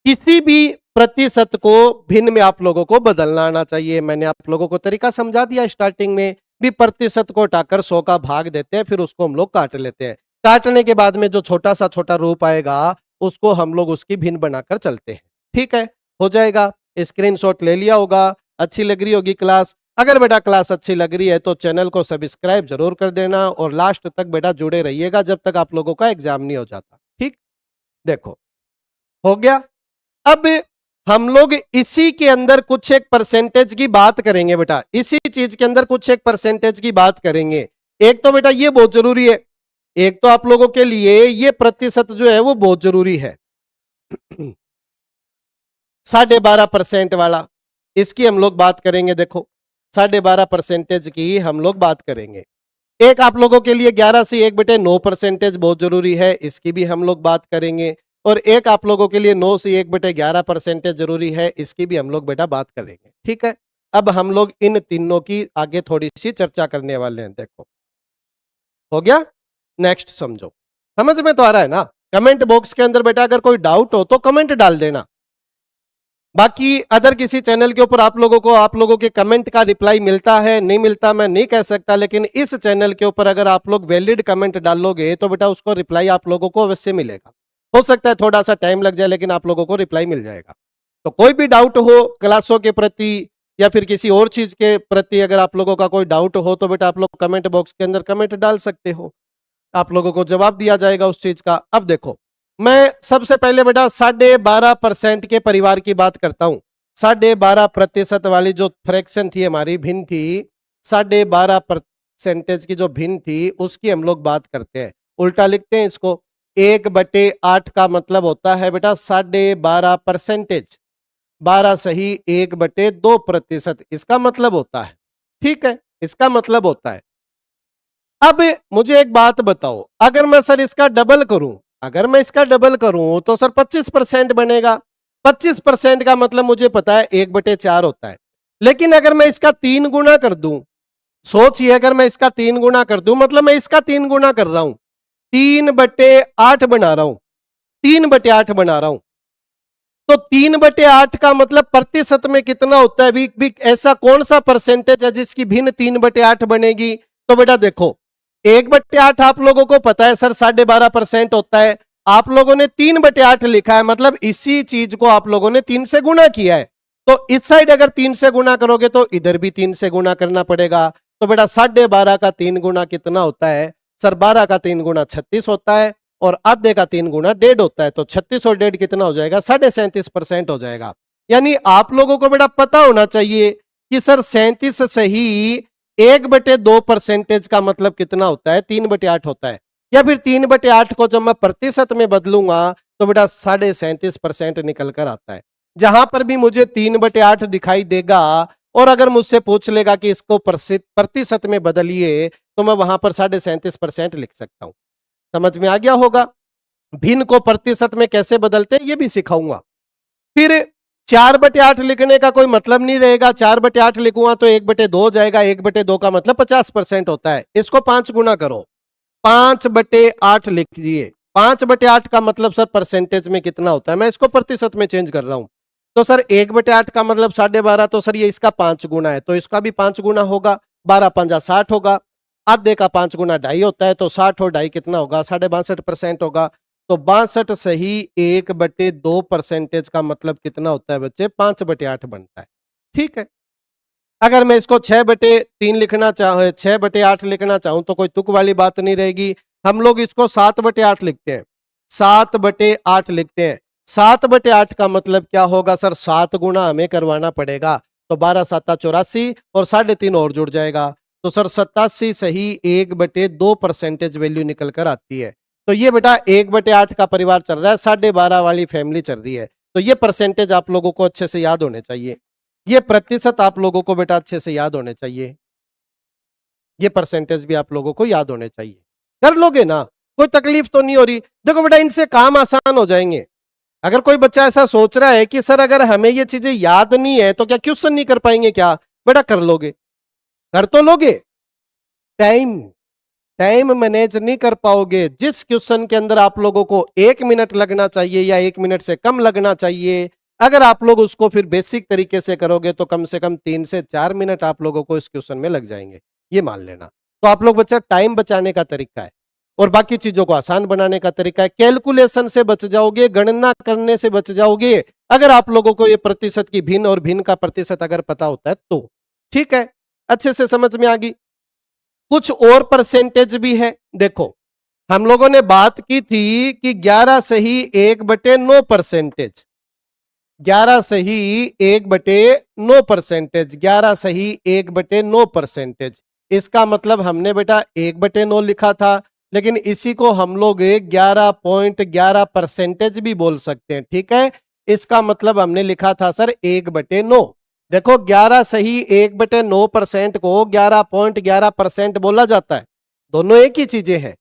किसी भी प्रतिशत को भिन्न में आप लोगों को बदलना आना चाहिए। मैंने आप लोगों को तरीका समझा दिया स्टार्टिंग में भी, प्रतिशत को हटाकर 100 का भाग देते हैं, फिर उसको हम लोग काट लेते हैं। काटने के बाद में जो छोटा सा छोटा रूप आएगा उसको हम लोग उसकी भिन्न बनाकर चलते हैं। ठीक है, हो जाएगा। स्क्रीनशॉट ले लिया होगा। अच्छी लग रही होगी क्लास। अगर बेटा क्लास अच्छी लग रही है तो चैनल को सब्सक्राइब जरूर कर देना और लास्ट तक बेटा जुड़े रहिएगा जब तक आप लोगों का एग्जाम नहीं हो जाता। ठीक, देखो हो गया। अब हम लोग इसी के अंदर कुछ एक परसेंटेज की बात करेंगे बेटा, इसी चीज के अंदर कुछ एक परसेंटेज की बात करेंगे। एक तो बेटा ये बहुत जरूरी है, एक तो आप लोगों के लिए ये प्रतिशत जो है वो बहुत जरूरी है। 12.5% वाला, इसकी हम लोग बात करेंगे। देखो 12.5% की हम लोग बात करेंगे। एक आप लोगों के लिए 11 से 1/9% बहुत जरूरी है, इसकी भी हम लोग बात करेंगे। और एक आप लोगों के लिए 9 से 1/11% जरूरी है, इसकी भी हम लोग बेटा बात करेंगे। ठीक है, अब हम लोग इन तीनों की आगे थोड़ी सी चर्चा करने वाले हैं। देखो हो गया, नेक्स्ट समझो। समझ में तो आ रहा है ना? कमेंट बॉक्स के अंदर बेटा अगर कोई डाउट हो तो कमेंट डाल देना। बाकी अदर किसी चैनल के ऊपर आप लोगों के कमेंट का रिप्लाई मिलता है नहीं मिलता मैं नहीं कह सकता, लेकिन इस चैनल के ऊपर अगर आप लोग वैलिड कमेंट डालोगे तो बेटा उसको रिप्लाई आप लोगों को अवश्य मिलेगा। हो सकता है थोड़ा सा टाइम लग जाए लेकिन आप लोगों को रिप्लाई मिल जाएगा। तो कोई भी डाउट हो क्लासों के प्रति या फिर किसी और चीज के प्रति अगर आप लोगों का कोई डाउट हो तो बेटा आप लोग कमेंट बॉक्स के अंदर कमेंट डाल सकते हो, आप लोगों को जवाब दिया जाएगा उस चीज का। अब देखो मैं सबसे पहले बेटा 12.5% के परिवार की बात करता हूं। 12.5% वाली जो फ्रैक्शन थी हमारी भिन्न थी, 12.5% की जो भिन्न थी उसकी हम लोग बात करते हैं। उल्टा लिखते हैं इसको, 1/8 का मतलब होता है बेटा 12.5%। 12 सही 1/2%, इसका मतलब होता है। ठीक है, इसका मतलब होता है। अब मुझे एक बात बताओ, अगर मैं सर इसका डबल करूं, अगर मैं इसका डबल करूं तो सर 25% बनेगा। 25% का मतलब मुझे पता है 1/4 होता है। लेकिन अगर मैं इसका 3 गुना कर दूं, सोचिए अगर मैं इसका 3 गुना कर दूं, मतलब मैं इसका 3 गुना कर रहा हूं, 3/8 बना रहा हूं, 3/8 बना रहा हूं। तो 3/8 का मतलब प्रतिशत में कितना होता है? भी ऐसा कौन सा परसेंटेज है जिसकी भिन्न 3/8 बनेगी? तो बेटा देखो 1/8 आप लोगों को पता है सर 12.5% होता है। आप लोगों ने 3/8 लिखा है, मतलब इसी चीज को आप लोगों ने 3 से गुना किया है। तो इस साइड अगर 3 से गुना करोगे तो इधर भी 3 से गुना करना पड़ेगा। तो बेटा 12.5 का 3 गुना कितना होता है सर? 12 का 3 गुना 36 होता है और आधे का 3 गुना 1.5 होता है। तो 36 और 1.5 कितना हो जाएगा? 37.5% हो जाएगा। यानी आप लोगों को बेटा पता होना चाहिए कि सर 37 सही 1/2% का मतलब कितना होता है? 3/8 होता है। या फिर 3/8 को जब मैं प्रतिशत में बदलूंगा तो बेटा 37.5% निकल कर आता है। जहां पर भी मुझे 3/8 दिखाई देगा और अगर मुझसे पूछ लेगा कि इसको प्रतिशत में बदलिए तो मैं वहां पर 37.5% लिख सकता हूं। समझ में आ गया होगा? भिन्न को प्रतिशत में कैसे बदलते हैं ये भी सिखाऊंगा। फिर 4/8 लिखने का कोई मतलब नहीं रहेगा। 4/8 लिखूंगा तो 1/2 हो जाएगा। 1/2 का मतलब 50% होता है। इसको 5 गुना करो, 5/8 लिखिए। 5/8 का मतलब सर परसेंटेज में कितना होता है? मैं इसको प्रतिशत में चेंज कर रहा हूं। तो सर 1/8 का मतलब 12.5, तो सर ये इसका 5 गुना है, तो इसका भी 5 गुना होगा। 12×5 60 होगा। आधे का 5 गुना 2.5 होता है, तो 60 और 2.5 कितना होगा? 62.5% होगा। तो 62 सही 1/2% का मतलब कितना होता है बच्चे? 5/8 बनता है। ठीक है, अगर मैं इसको 6/3 लिखना चाहूँ, 6/8 लिखना चाहूं तो कोई तुक वाली बात नहीं रहेगी। हम लोग इसको 7/8 लिखते हैं, 7/8 लिखते हैं। 7/8 का मतलब क्या होगा सर? 7 गुना हमें करवाना पड़ेगा। तो 12 7 84 और 3.5 और जुड़ जाएगा। तो सर 87 सही 1/2% वैल्यू निकल कर आती है। तो ये बेटा 1/8 का परिवार चल रहा है, 12.5 वाली फैमिली चल रही है। तो ये परसेंटेज आप लोगों को अच्छे से याद होने चाहिए, ये प्रतिशत आप लोगों को बेटा अच्छे से याद होने चाहिए, ये परसेंटेज भी आप लोगों को याद होने चाहिए। कर लोगे ना, कोई तकलीफ तो नहीं हो रही। देखो बेटा, इनसे काम आसान हो जाएंगे। अगर कोई बच्चा ऐसा सोच रहा है कि सर अगर हमें ये चीजें याद नहीं है तो क्या क्वेश्चन नहीं कर पाएंगे क्या, बेटा कर लोगे, कर तो लोगे। टाइम टाइम मैनेज नहीं कर पाओगे। जिस क्वेश्चन के अंदर आप लोगों को 1 मिनट लगना चाहिए या 1 मिनट से कम लगना चाहिए, अगर आप लोग उसको फिर बेसिक तरीके से करोगे तो कम से कम 3 से 4 मिनट आप लोगों को इस क्वेश्चन में लग जाएंगे, ये मान लेना। तो आप लोग बच्चा टाइम बचाने का तरीका है और बाकी चीजों को आसान बनाने का तरीका है। कैलकुलेशन से बच जाओगे, गणना करने से बच जाओगे, अगर आप लोगों को ये प्रतिशत की भिन्न और भिन्न का प्रतिशत अगर पता होता है तो। ठीक है, अच्छे से समझ में आ गई। कुछ और परसेंटेज भी है। देखो, हम लोगों ने बात की थी कि 11 सही 1/9 परसेंटेज, 11 सही 1/9 परसेंटेज, 11 सही 1/9 परसेंटेज। इसका मतलब हमने बेटा 1/9 लिखा था, लेकिन इसी को हम लोग 11.11 परसेंटेज भी बोल सकते हैं। ठीक है, इसका मतलब हमने लिखा था सर 1/9। देखो 11 सही 1/9% को 11.11% बोला जाता है, दोनों एक ही चीजें हैं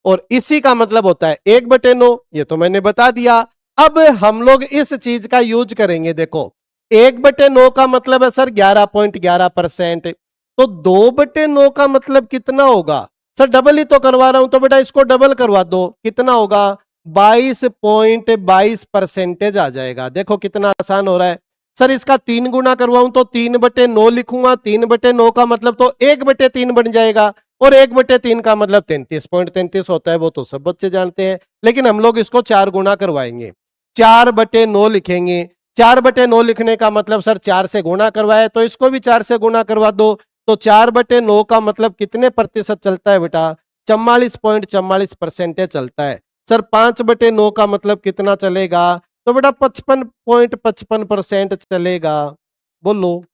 और इसी का मतलब होता है 1/9। ये तो मैंने बता दिया। अब हम लोग इस चीज का यूज करेंगे। देखो 1/9 का मतलब है सर 11.11%, तो 2/9 का मतलब कितना होगा सर, डबल ही तो करवा रहा हूं, तो बेटा इसको डबल करवा दो, कितना होगा 22.22% आ जाएगा। देखो कितना आसान हो रहा है। सर इसका 3 गुना करवाऊं तो 3/9 लिखूंगा, 3/9 का मतलब तो 1/3 बन जाएगा और 1/3 का मतलब 33.33 होता है, वो तो सब बच्चे जानते हैं। लेकिन हम लोग इसको 4 गुना करवाएंगे, 4/9 लिखेंगे। 4/9 लिखने का मतलब सर 4 से गुना करवाए, तो इसको भी 4 से गुना करवा दो। तो 4/9 का मतलब कितने प्रतिशत चलता है बेटा, 44.44% चलता है। सर 5/9 का मतलब कितना चलेगा, तो बेटा 55.55% चलेगा। बोलो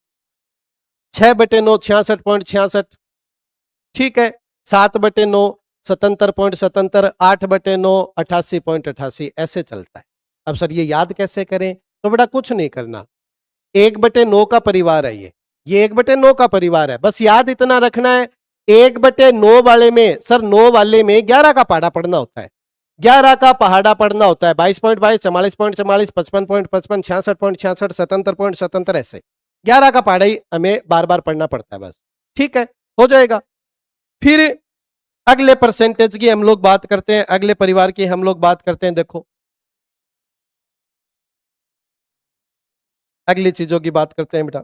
6/9 66.66, ठीक है। 7/9 77.77, 8/9 88.88, ऐसे चलता है। अब सर ये याद कैसे करें, तो बेटा कुछ नहीं करना, 1/9 का परिवार है ये 1/9 का परिवार है। बस याद इतना रखना है, 1/9 वाले में सर 9 वाले में 11 का पहाड़ा पढ़ना होता है, 11 का पहाड़ा पढ़ना होता है, 22.22, 44.44, 55.55, 66.66, 77.77, ऐसे 11 का पहाड़ा ही हमें बार बार पढ़ना पड़ता है बस। ठीक है, हो जाएगा। फिर अगले परसेंटेज की हम लोग बात करते हैं, अगले परिवार की हम लोग बात करते हैं। देखो अगली चीजों की बात करते हैं बेटा।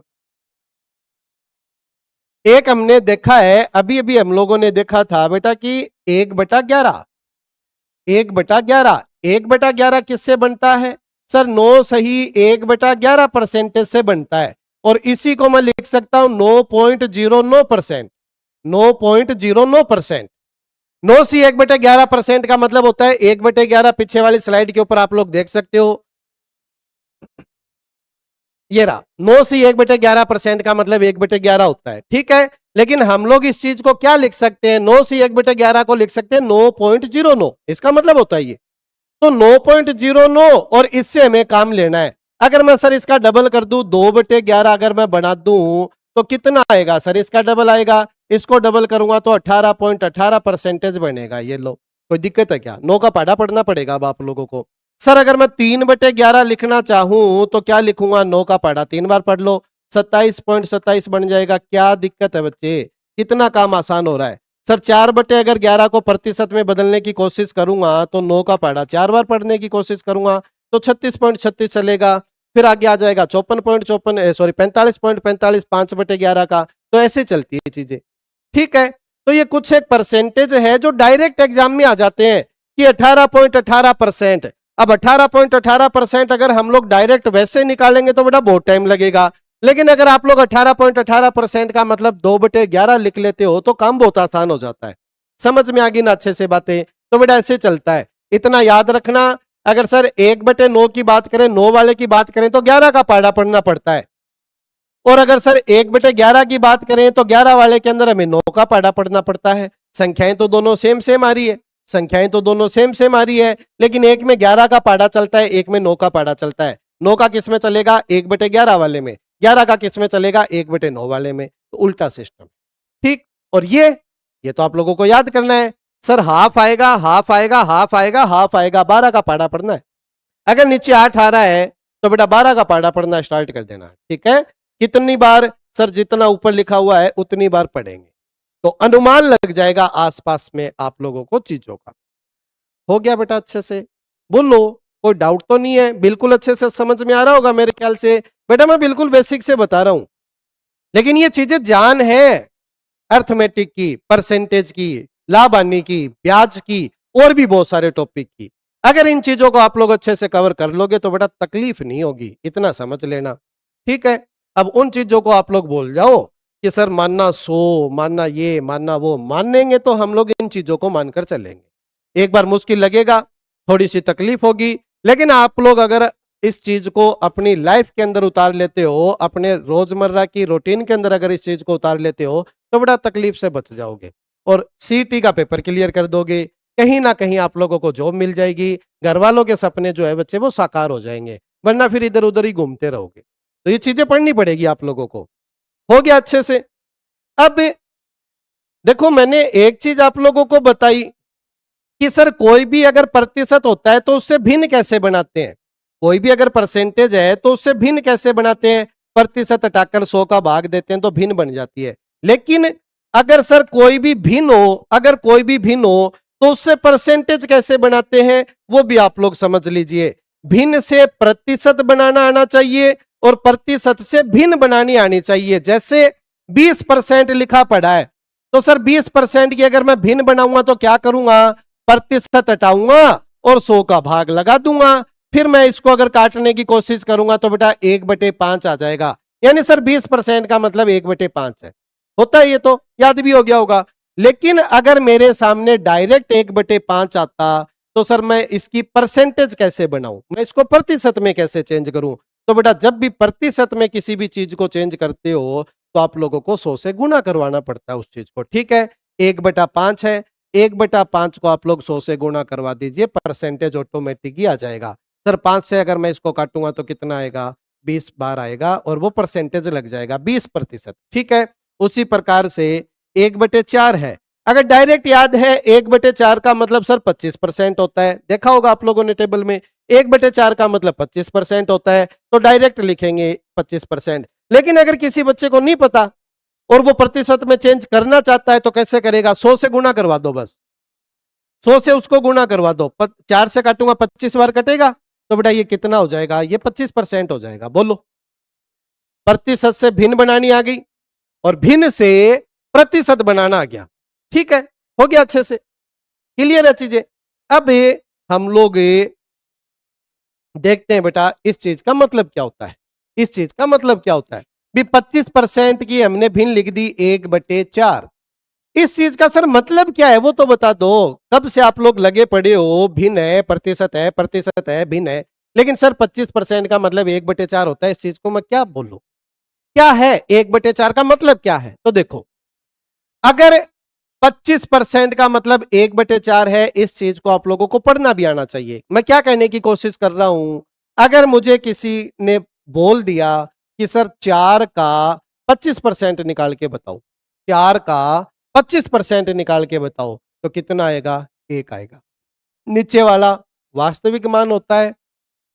एक हमने देखा है, अभी अभी हम लोगों ने देखा था बेटा कि 1/11, 1/11, 1/11 किससे बनता है सर, 9 सही 1/11 परसेंटेज से बनता है। और इसी को मैं लिख सकता हूं 9.09%, 9.09%। 9 सी 1/11% का मतलब होता है 1/11, पीछे वाली स्लाइड के ऊपर आप लोग देख सकते हो, ये रहा 9 सी 1/11% का मतलब 1/11 होता है। ठीक है, लेकिन हम लोग इस चीज को क्या लिख सकते हैं, 9 सी 1/11 को लिख सकते हैं 9.09, इसका मतलब होता है ये। तो 9.09 और इससे हमें काम लेना है। अगर मैं सर इसका डबल कर दूं, 2/11 अगर मैं बना दूं तो कितना आएगा सर, इसका डबल आएगा, इसको डबल करूंगा तो 18.18% बनेगा। ये लो, कोई दिक्कत है क्या, 9 का पहाड़ा पढ़ना पड़ेगा अब आप लोगों को। सर अगर मैं 3/11 लिखना चाहूं तो क्या लिखूंगा, 9 का पहाड़ा 3 बार पढ़ लो, 27.27 बन जाएगा। क्या दिक्कत है बच्चे, कितना काम आसान हो रहा है। सर 4/11 को प्रतिशत में बदलने की कोशिश करूंगा तो 9 का पहाड़ा 4 बार पढ़ने की कोशिश करूंगा तो 36.36 चलेगा। फिर आगे आ जाएगा 54.54, सॉरी 45.45, 5/11 का। तो ऐसे चलती है चीजें। ठीक है, तो ये कुछ एक परसेंटेज है जो डायरेक्ट एग्जाम में आ जाते हैं कि 18.18%। अब 18.18% अगर हम लोग डायरेक्ट वैसे निकालेंगे तो बेटा बहुत टाइम लगेगा, लेकिन अगर आप लोग 18.18% का मतलब 2/11 लिख लेते हो तो काम बहुत आसान हो जाता है। समझ में आ गई ना अच्छे से बातें, तो बेटा ऐसे चलता है। इतना याद रखना, अगर सर 1/9 की बात करें, 9 वाले की बात करें तो 11 का पहाड़ा पढ़ना पड़ता है, और अगर सर 1/11 की बात करें तो 11 वाले के अंदर हमें 9 का पहाड़ा पढ़ना पड़ता है। संख्याएं तो दोनों सेम सेम आ रही है, संख्याएं तो दोनों सेम सेम आ रही है, लेकिन एक में 11 का पहाड़ा चलता है, एक में 9 का पहाड़ा चलता है। 9 का किस में चलेगा? 1/11 वाले में। 11 का किस में चलेगा? 1/9 वाले में। तो उल्टा सिस्टम, ठीक। और ये तो आप लोगों को याद करना है। सर हाफ आएगा, हाफ आएगा, हाफ आएगा, हाफ आएगा, 12 का पहाड़ा पढ़ना है। अगर नीचे 8 आ रहा है तो बेटा 12 का पहाड़ा पढ़ना स्टार्ट कर देना, ठीक है। कितनी बार? सर जितना ऊपर लिखा हुआ है उतनी बार पढ़ेंगे, तो अनुमान लग जाएगा आसपास में आप लोगों को चीजों का। हो गया बेटा अच्छे से? बोलो, कोई डाउट तो नहीं है? बिल्कुल अच्छे से समझ में आ रहा होगा मेरे ख्याल से। बेटा मैं बिल्कुल बेसिक से बता रहा हूं, लेकिन ये चीजें जान है अर्थमेटिक की, परसेंटेज की, लाभ हानि की, ब्याज की, और भी बहुत सारे टॉपिक की। अगर इन चीजों को आप लोग अच्छे से कवर कर लोगे तो बेटा तकलीफ नहीं होगी, इतना समझ लेना, ठीक है। अब उन चीजों को आप लोग बोल जाओ कि सर मानना 100, मानना ये, मानना वो, मानेंगे तो हम लोग इन चीजों को मानकर चलेंगे। एक बार मुश्किल लगेगा, थोड़ी सी तकलीफ होगी, लेकिन आप लोग अगर इस चीज को अपनी लाइफ के अंदर उतार लेते हो, अपने रोजमर्रा की रूटीन के अंदर अगर इस चीज को उतार लेते हो तो बड़ा तकलीफ से बच जाओगे और सीटी का पेपर क्लियर कर दोगे। कहीं ना कहीं आप लोगों को जॉब मिल जाएगी, घर वालों के सपने जो है बच्चे वो साकार हो जाएंगे, वरना फिर इधर उधर ही घूमते रहोगे। तो ये चीजें पढ़नी पड़ेगी आप लोगों को। हो गया अच्छे से? अब देखो मैंने एक चीज आप लोगों को बताई कि सर कोई भी अगर प्रतिशत होता है तो उससे भिन्न कैसे बनाते हैं। कोई भी अगर परसेंटेज है तो उससे भिन्न कैसे बनाते हैं? प्रतिशत हटाकर 100 का भाग देते हैं तो भिन्न बन जाती है। लेकिन अगर सर कोई भी भिन्न हो, अगर कोई भी भिन्न हो तो उससे परसेंटेज कैसे बनाते हैं वो भी आप लोग समझ लीजिए। भिन्न से प्रतिशत बनाना आना चाहिए और प्रतिशत से भिन्न बनानी आनी चाहिए। जैसे 20% लिखा पड़ा है तो सर 20% की अगर मैं भिन्न बनाऊंगा तो क्या करूंगा? प्रतिशत हटाऊंगा और 100 का भाग लगा दूंगा। फिर मैं इसको अगर काटने की कोशिश करूंगा तो बेटा 1/5 आ जाएगा। यानी सर 20% का मतलब 1/5 है। होता है, ये तो याद भी हो गया होगा। लेकिन अगर मेरे सामने डायरेक्ट 1/5 आता तो सर मैं इसकी परसेंटेज कैसे बनाऊं? मैं इसको प्रतिशत में कैसे चेंज करूं? तो बेटा जब भी प्रतिशत में किसी भी चीज को चेंज करते हो तो आप लोगों को 100 से गुना करवाना पड़ता है उस चीज को, ठीक है। 1/5 है, 1/5 को आप लोग 100 से गुणा करवा दीजिए, परसेंटेज ऑटोमेटिक ही आ जाएगा। सर 5 से अगर मैं इसको काटूंगा तो कितना आएगा? 20 बार आएगा और वो परसेंटेज लग जाएगा 20%, ठीक है। उसी प्रकार से 1/4 है, अगर डायरेक्ट याद है 1/4 का मतलब सर 25% होता है। देखा होगा आप लोगों ने टेबल में, 1/4 का मतलब 25% होता है, तो डायरेक्ट लिखेंगे 25%। लेकिन अगर किसी बच्चे को नहीं पता और वो प्रतिशत में चेंज करना चाहता है तो कैसे करेगा? 100 से गुणा करवा दो, बस 100 से उसको गुणा करवा दो। 4 से काटूंगा 25 बार कटेगा तो बेटा ये कितना हो जाएगा? ये 25% हो जाएगा। बोलो, प्रतिशत से भिन्न बनानी आ गई और भिन्न से प्रतिशत बनाना आ गया, ठीक है। हो गया अच्छे से? क्लियर है चीजें? अब हम लोग देखते हैं बेटा इस चीज का मतलब क्या होता है। इस चीज का मतलब क्या होता है? भी 25% की हमने भिन्न लिख दी 1/4। इस चीज का सर मतलब क्या है वो तो बता दो। कब से आप लोग लगे पड़े हो भिन्न है, प्रतिशत है, भिन्न है, लेकिन सर 25% का मतलब 1/4 होता है। इस चीज को मैं क्या बोलूं? क्या है 1/4 का मतलब क्या है? तो देखो, अगर 25% का मतलब 1/4 है, इस चीज को आप लोगों को पढ़ना भी आना चाहिए। मैं क्या कहने की कोशिश कर रहा हूं, अगर मुझे किसी ने बोल दिया कि सर 4 का 25% निकाल के बताओ, 4 का 25% निकाल के बताओ, तो कितना आएगा? 1 आएगा। नीचे वाला वास्तविक मान होता है,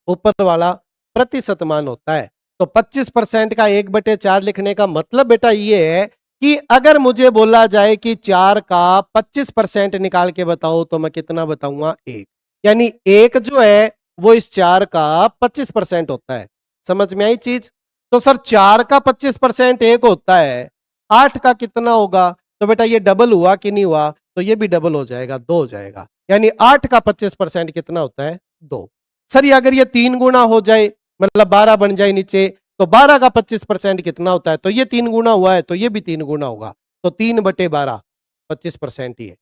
ऊपर वाला प्रतिशत मान होता है। तो 25% का 1/4 लिखने का मतलब बेटा ये है कि अगर मुझे बोला जाए कि 4 का 25% निकाल के बताओ तो मैं कितना बताऊंगा? 1। यानी 1 जो है वो इस 4 का 25% होता है। समझ में आई चीज? तो सर 4 का 25% 1 होता है, 8 का कितना होगा? तो बेटा ये डबल हुआ कि नहीं हुआ? तो ये भी डबल हो जाएगा, 2 हो जाएगा। यानी 8 का 25% कितना होता है? 2। सर ये अगर ये 3 गुना हो जाए, मतलब 12 बन जाए नीचे, तो 12 का 25% कितना होता है? तो ये 3 गुना हुआ है तो ये भी 3 गुना होगा, तो 3/12 25% ही है।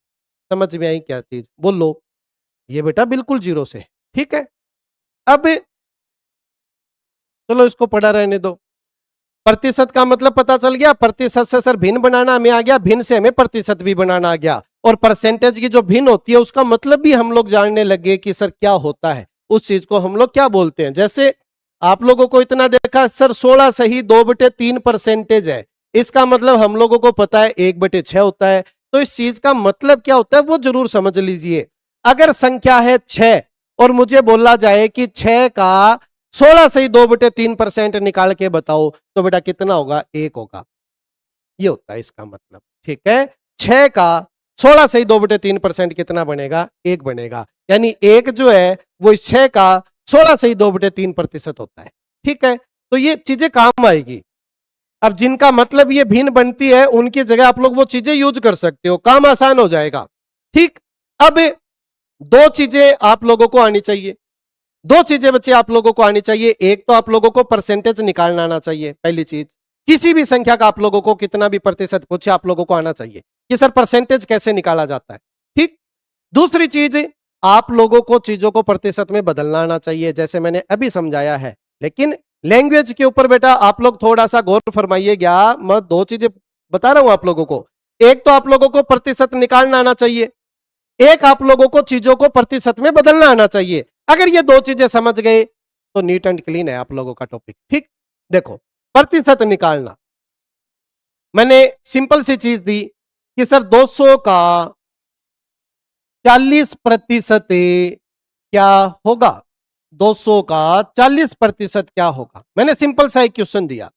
समझ में आई क्या चीज? बोलो, ये बेटा बिल्कुल 0 से, ठीक है। अब चलो इसको पढ़ा रहने दो। प्रतिशत का मतलब पता चल गया, प्रतिशत से सर भिन्न बनाना हमें आ गया, भिन्न से हमें प्रतिशत भी बनाना आ गया, और परसेंटेज की जो भिन्न होती है उसका मतलब भी हम लोग जानने लगे कि सर क्या होता है, उस चीज को हम लोग क्या बोलते हैं। जैसे आप लोगों को इतना देखा सर 16 सही 2/3% है, इसका मतलब हम लोगों को पता है 1/6 होता है। तो इस चीज का मतलब क्या होता है वो जरूर समझ लीजिए। अगर संख्या है 6 और मुझे बोला जाए कि 6 का 16 सही 2/3% निकाल के बताओ तो बेटा कितना होगा, 1 होगा। ये होता है इसका मतलब, ठीक है। 6 का 16 सही 2/3% कितना बनेगा, 1 बनेगा। यानी 1 जो है वो इस 6 का 16 सही 2/3% होता है, ठीक है। तो ये चीजें काम आएगी। अब जिनका मतलब ये भिन्न बनती है उनकी जगह आप लोग वो चीजें यूज कर सकते हो, काम आसान हो जाएगा, ठीक। अब दो चीजें आप लोगों को आनी चाहिए, दो चीजें बच्चे आप लोगों को आनी चाहिए। एक तो आप लोगों को परसेंटेज निकालना आना चाहिए, पहली चीज। किसी भी संख्या का आप लोगों को कितना भी प्रतिशत पूछे आप लोगों को आना चाहिए कि सर परसेंटेज कैसे निकाला जाता है, ठीक। दूसरी चीज, आप लोगों को चीजों को प्रतिशत में बदलना आना चाहिए, जैसे मैंने अभी समझाया है। लेकिन लैंग्वेज के ऊपर बेटा आप लोग थोड़ा सा गौर फरमाइएगा। मैं दो चीजें बता रहा हूं आप लोगों को। एक तो आप लोगों को प्रतिशत निकालना आना चाहिए, एक आप लोगों को चीजों को प्रतिशत में बदलना आना चाहिए। अगर ये दो चीजें समझ गए तो नीट एंड क्लीन है आप लोगों का टॉपिक, ठीक। देखो प्रतिशत निकालना, मैंने सिंपल सी चीज दी कि सर 200 का 40% क्या होगा, 200 का 40% क्या होगा। मैंने सिंपल सा एक क्वेश्चन दिया।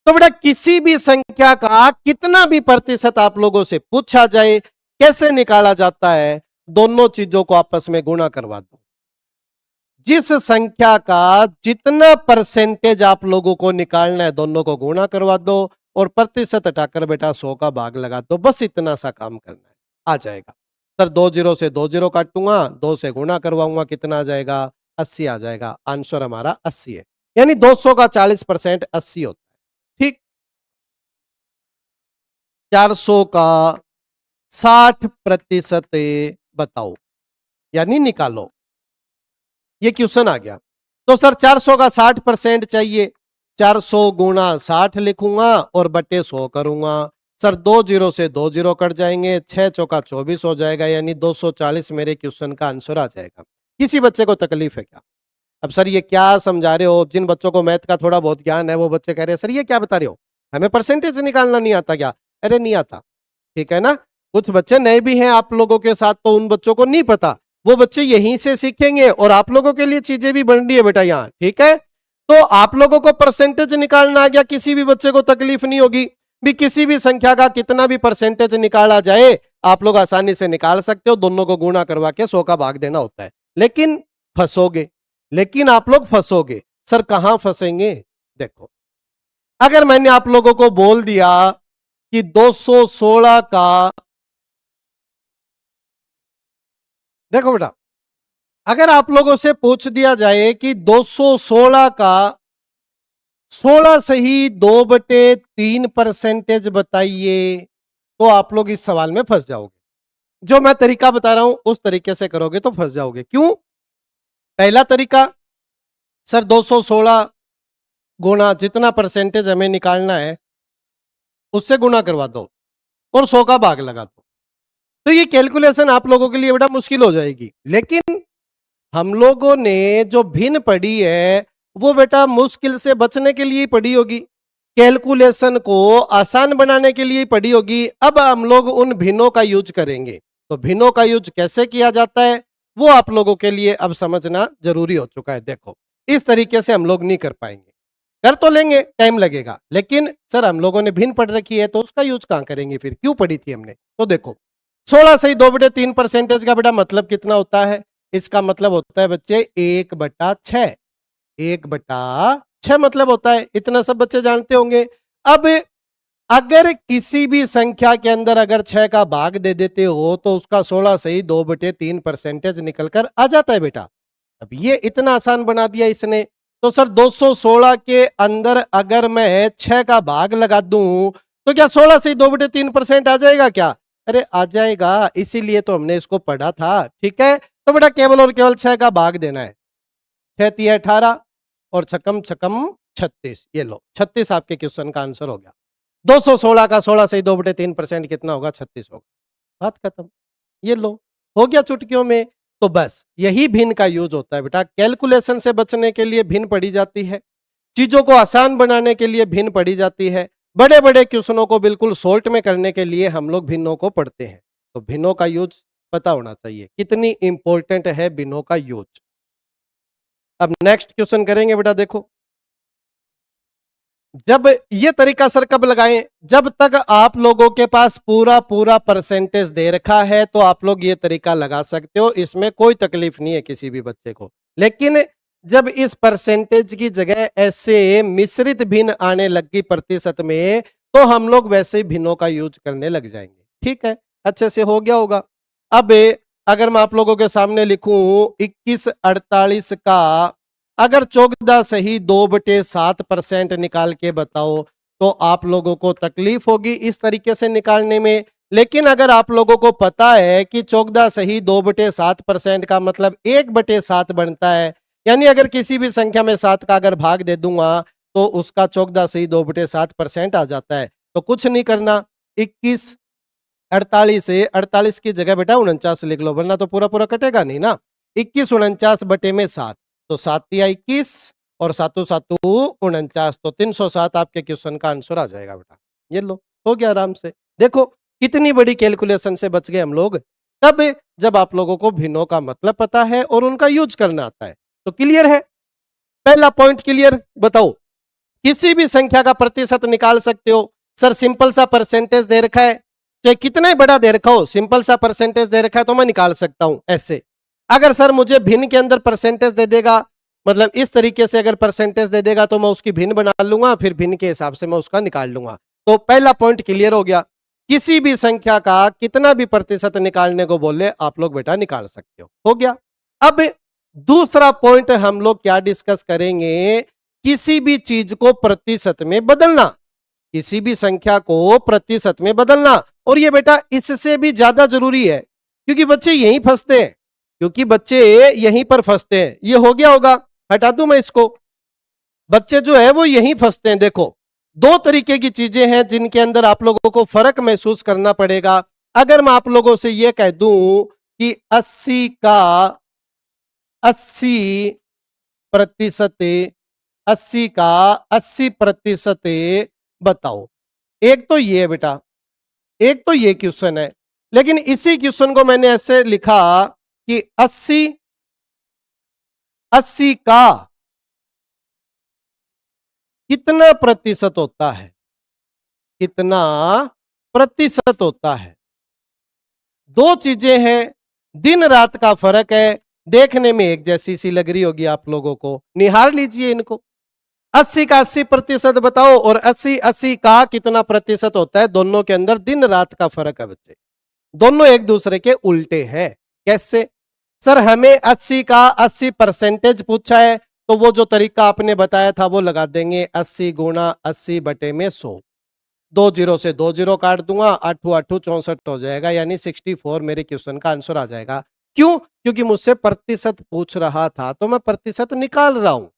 तो बेटा किसी भी संख्या का कितना भी प्रतिशत आप लोगों से पूछा जाए, कैसे निकाला जाता है, दोनों चीजों को आपस में गुणा करवा दो। जिस संख्या का जितना परसेंटेज आप लोगों को निकालना है दोनों को गुणा करवा दो और प्रतिशत हटाकर बेटा 100 का भाग लगा दो, बस इतना सा काम करना है, आ जाएगा। सर 2 जीरो से 2 जीरो काटूंगा, 2 से गुणा करवाऊंगा, कितना आ जाएगा, 80 आ जाएगा। आंसर हमारा 80 है, यानी 200 का 40% 80 होता है, ठीक। 400 का 60% बताओ, यानी निकालो। ये क्वेश्चन आ गया। तो सर 400 का 60% चाहिए, 400 गुणा 60 लिखूंगा और बटे 100 करूंगा। सर 2 जीरो से 2 जीरो कट जाएंगे, 6 चौका 24 हो जाएगा, यानी 240 मेरे क्वेश्चन का आंसर आ जाएगा। किसी बच्चे को तकलीफ है क्या? अब सर ये क्या समझा रहे हो? जिन बच्चों को मैथ का थोड़ा बहुत ज्ञान है वो बच्चे कह रहे हैं सर ये क्या बता रहे हो, हमें परसेंटेज निकालना नहीं आता क्या? अरे नहीं आता, ठीक है ना। कुछ बच्चे नए भी हैं आप लोगों के साथ, तो उन बच्चों को नहीं पता, वो बच्चे यहीं से सीखेंगे और आप लोगों के लिए चीजें भी बन रही है बेटा यहाँ, ठीक है। तो आप लोगों को परसेंटेज निकालना आ गया, किसी भी बच्चे को तकलीफ नहीं होगी भी। किसी भी संख्या का कितना भी परसेंटेज निकाला जाए आप लोग आसानी से निकाल सकते हो, दोनों को गुणा करवा के 100 का भाग देना होता है। लेकिन फंसोगे, लेकिन आप लोग फंसोगे। सर कहां फंसेंगे? देखो अगर मैंने आप लोगों को बोल दिया कि 216 का, देखो बेटा अगर आप लोगों से पूछ दिया जाए कि 216 का 16 सही 2/3% बताइए, तो आप लोग इस सवाल में फंस जाओगे। जो मैं तरीका बता रहा हूं उस तरीके से करोगे तो फंस जाओगे। क्यों? पहला तरीका, सर 216 गुणा जितना परसेंटेज हमें निकालना है उससे गुणा करवा दो और 100 का भाग लगा दो। तो ये कैलकुलेशन आप लोगों के लिए बेटा मुश्किल हो जाएगी। लेकिन हम लोगों ने जो भिन्न पढ़ी है वो बेटा मुश्किल से बचने के लिए पढ़ी होगी, कैलकुलेशन को आसान बनाने के लिए पढ़ी होगी। अब हम लोग उन भिन्नों का यूज करेंगे। तो भिन्नों का यूज कैसे किया जाता है वो आप लोगों के लिए अब समझना जरूरी हो चुका है। देखो इस तरीके से हम लोग नहीं कर पाएंगे, कर तो लेंगे, टाइम लगेगा, लेकिन सर हम लोगों ने भिन्न पढ़ रखी है तो उसका यूज कहां करेंगे, फिर क्यों पढ़ी थी हमने। तो देखो 16 सही 2/3% का बेटा मतलब कितना होता है? इसका मतलब होता है बच्चे 1/6, 1/6 मतलब होता है, इतना सब बच्चे जानते होंगे। अब अगर किसी भी संख्या के अंदर अगर 6 का भाग दे देते हो तो उसका 16 सही 2/3% निकल कर आ जाता है बेटा। अब ये इतना आसान बना दिया इसने। तो सर 216 के अंदर अगर मैं 6 का भाग लगा दूं तो क्या 16 सही 2/3% आ जाएगा क्या? अरे आ जाएगा, इसीलिए तो हमने इसको पढ़ा था, ठीक है। तो बेटा केवल और केवल 6 का भाग देना है, 6 तिया 18 और छकम छकम 36, ये लो 36 आपके क्वेश्चन का आंसर हो गया। 216 का 16 सही 2/3% कितना होगा? 36 होगा, बात खत्म। ये लो हो गया चुटकियों में। तो बस यही भिन्न का यूज होता है बेटा, कैलकुलेशन से बचने के लिए भिन्न पढ़ी जाती है। चीजों को आसान बनाने के लिए भिन्न पढ़ी जाती है, बड़े बड़े क्वेश्चनों को बिल्कुल शॉर्ट में करने के लिए हम लोग भिन्नों को पढ़ते हैं। तो भिन्नों का यूज पता होना चाहिए, कितनी इंपॉर्टेंट है भिन्नों का यूज। अब नेक्स्ट क्वेश्चन करेंगे बेटा, देखो जब ये तरीका सर कब लगाएं, जब तक आप लोगों के पास पूरा पूरा परसेंटेज दे रखा है तो आप लोग ये तरीका लगा सकते हो, इसमें कोई तकलीफ नहीं है किसी भी बच्चे को। लेकिन जब इस परसेंटेज की जगह ऐसे मिश्रित भिन्न आने लगी प्रतिशत में, तो हम लोग वैसे ही भिन्नों का यूज करने लग जाएंगे। ठीक है, अच्छे से हो गया होगा। अब अगर मैं आप लोगों के सामने लिखूं 2148 का अगर 14 सही 2/7% निकाल के बताओ, तो आप लोगों को तकलीफ होगी इस तरीके से निकालने में। लेकिन अगर आप लोगों को पता है कि 14 सही 2/7% का मतलब 1/7 बनता है, यानी अगर किसी भी संख्या में 7 का अगर भाग दे दूंगा तो उसका 14 सही 2/7% आ जाता है। तो कुछ नहीं करना, 2148 से 48 की जगह बेटा 49 लिख लो, वरना तो पूरा पूरा कटेगा नहीं ना। 21 49/7, तो 7 या 21 और 7 7 49, तो 307 आपके क्वेश्चन का आंसर आ जाएगा बेटा। ये लो, हो गया आराम से। देखो कितनी बड़ी कैलकुलेशन से बच गए हम लोग, तब जब आप लोगों को भिन्नों का मतलब पता है और उनका यूज करना आता है। तो क्लियर है, पहला पॉइंट क्लियर। बताओ किसी भी संख्या का प्रतिशत निकाल सकते हो सर, सिंपल सा परसेंटेज दे रखा है, चाहे कितना ही बड़ा दे रखा हो, सिंपल सा परसेंटेज दे रखा है तो मैं निकाल सकता हूं ऐसे। अगर सर मुझे भिन्न के अंदर परसेंटेज दे देगा, मतलब इस तरीके से अगर परसेंटेज दे देगा तो मैं उसकी भिन्न बना लूंगा, फिर भिन्न के हिसाब से मैं उसका निकाल लूंगा। तो पहला पॉइंट क्लियर हो गया, किसी भी संख्या का कितना भी प्रतिशत निकालने को बोले आप लोग बेटा निकाल सकते हो गया। अब दूसरा पॉइंट हम लोग क्या डिस्कस करेंगे, किसी भी चीज को प्रतिशत में बदलना, किसी भी संख्या को प्रतिशत में बदलना। और ये बेटा इससे भी ज्यादा जरूरी है, क्योंकि बच्चे यहीं फंसते हैं, क्योंकि बच्चे यहीं पर फंसते हैं। ये हो गया होगा, हटा दूं मैं इसको, बच्चे जो है वो यहीं फंसते हैं। देखो दो तरीके की चीजें हैं जिनके अंदर आप लोगों को फर्क महसूस करना पड़ेगा। अगर मैं आप लोगों से यह कह दूं कि 80 का 80% 80 का 80% बताओ, एक तो ये है बेटा, एक तो ये क्वेश्चन है। लेकिन इसी क्वेश्चन को मैंने ऐसे लिखा कि 80 का कितना प्रतिशत होता है, कितना प्रतिशत होता है। दो चीजें हैं, दिन रात का फर्क है, देखने में एक जैसी सी लग रही होगी आप लोगों को, निहार लीजिए इनको। 80 का 80% बताओ और 80 का कितना प्रतिशत होता है, दोनों के अंदर दिन रात का फर्क है बच्चे, दोनों एक दूसरे के उल्टे हैं। कैसे सर, हमें 80 का 80% पूछा है, तो वो जो तरीका आपने बताया था वो लगा देंगे, 80 गुणा 80/100, 2 जीरो से 2 जीरो काट दूंगा, 8 8 64 हो जाएगा, यानी 64 मेरे क्वेश्चन का आंसर आ जाएगा। क्यों? क्योंकि मुझसे प्रतिशत पूछ रहा था तो मैं प्रतिशत निकाल रहा हूं,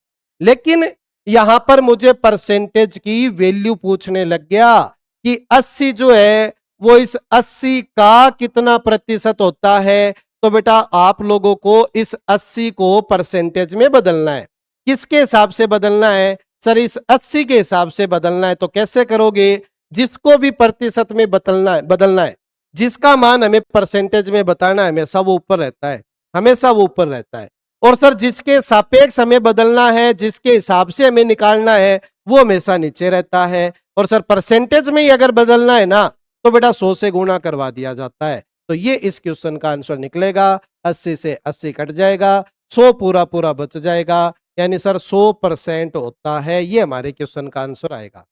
लेकिन यहां पर मुझे परसेंटेज की वैल्यू पूछने लग गया कि 80 जो है वो इस 80 का कितना प्रतिशत होता है। तो बेटा आप लोगों को इस 80 को परसेंटेज में बदलना है। किसके हिसाब से बदलना है सर? इस 80 के हिसाब से बदलना है। तो कैसे करोगे? जिसको भी प्रतिशत में बदलना है, जिसका मान हमें परसेंटेज में बताना है, हमेशा वो ऊपर रहता है, हमेशा वो ऊपर रहता है। और सर जिसके सापेक्ष हमें बदलना है, जिसके हिसाब से हमें निकालना है, वो हमेशा नीचे रहता है। और सर परसेंटेज में ही अगर बदलना है ना, तो बेटा 100 से गुणा करवा दिया जाता है। तो ये इस क्वेश्चन का आंसर निकलेगा, 80 से 80 कट जाएगा, 100 पूरा पूरा बच जाएगा, यानी सर 100% होता है। ये हमारे क्वेश्चन का आंसर आएगा।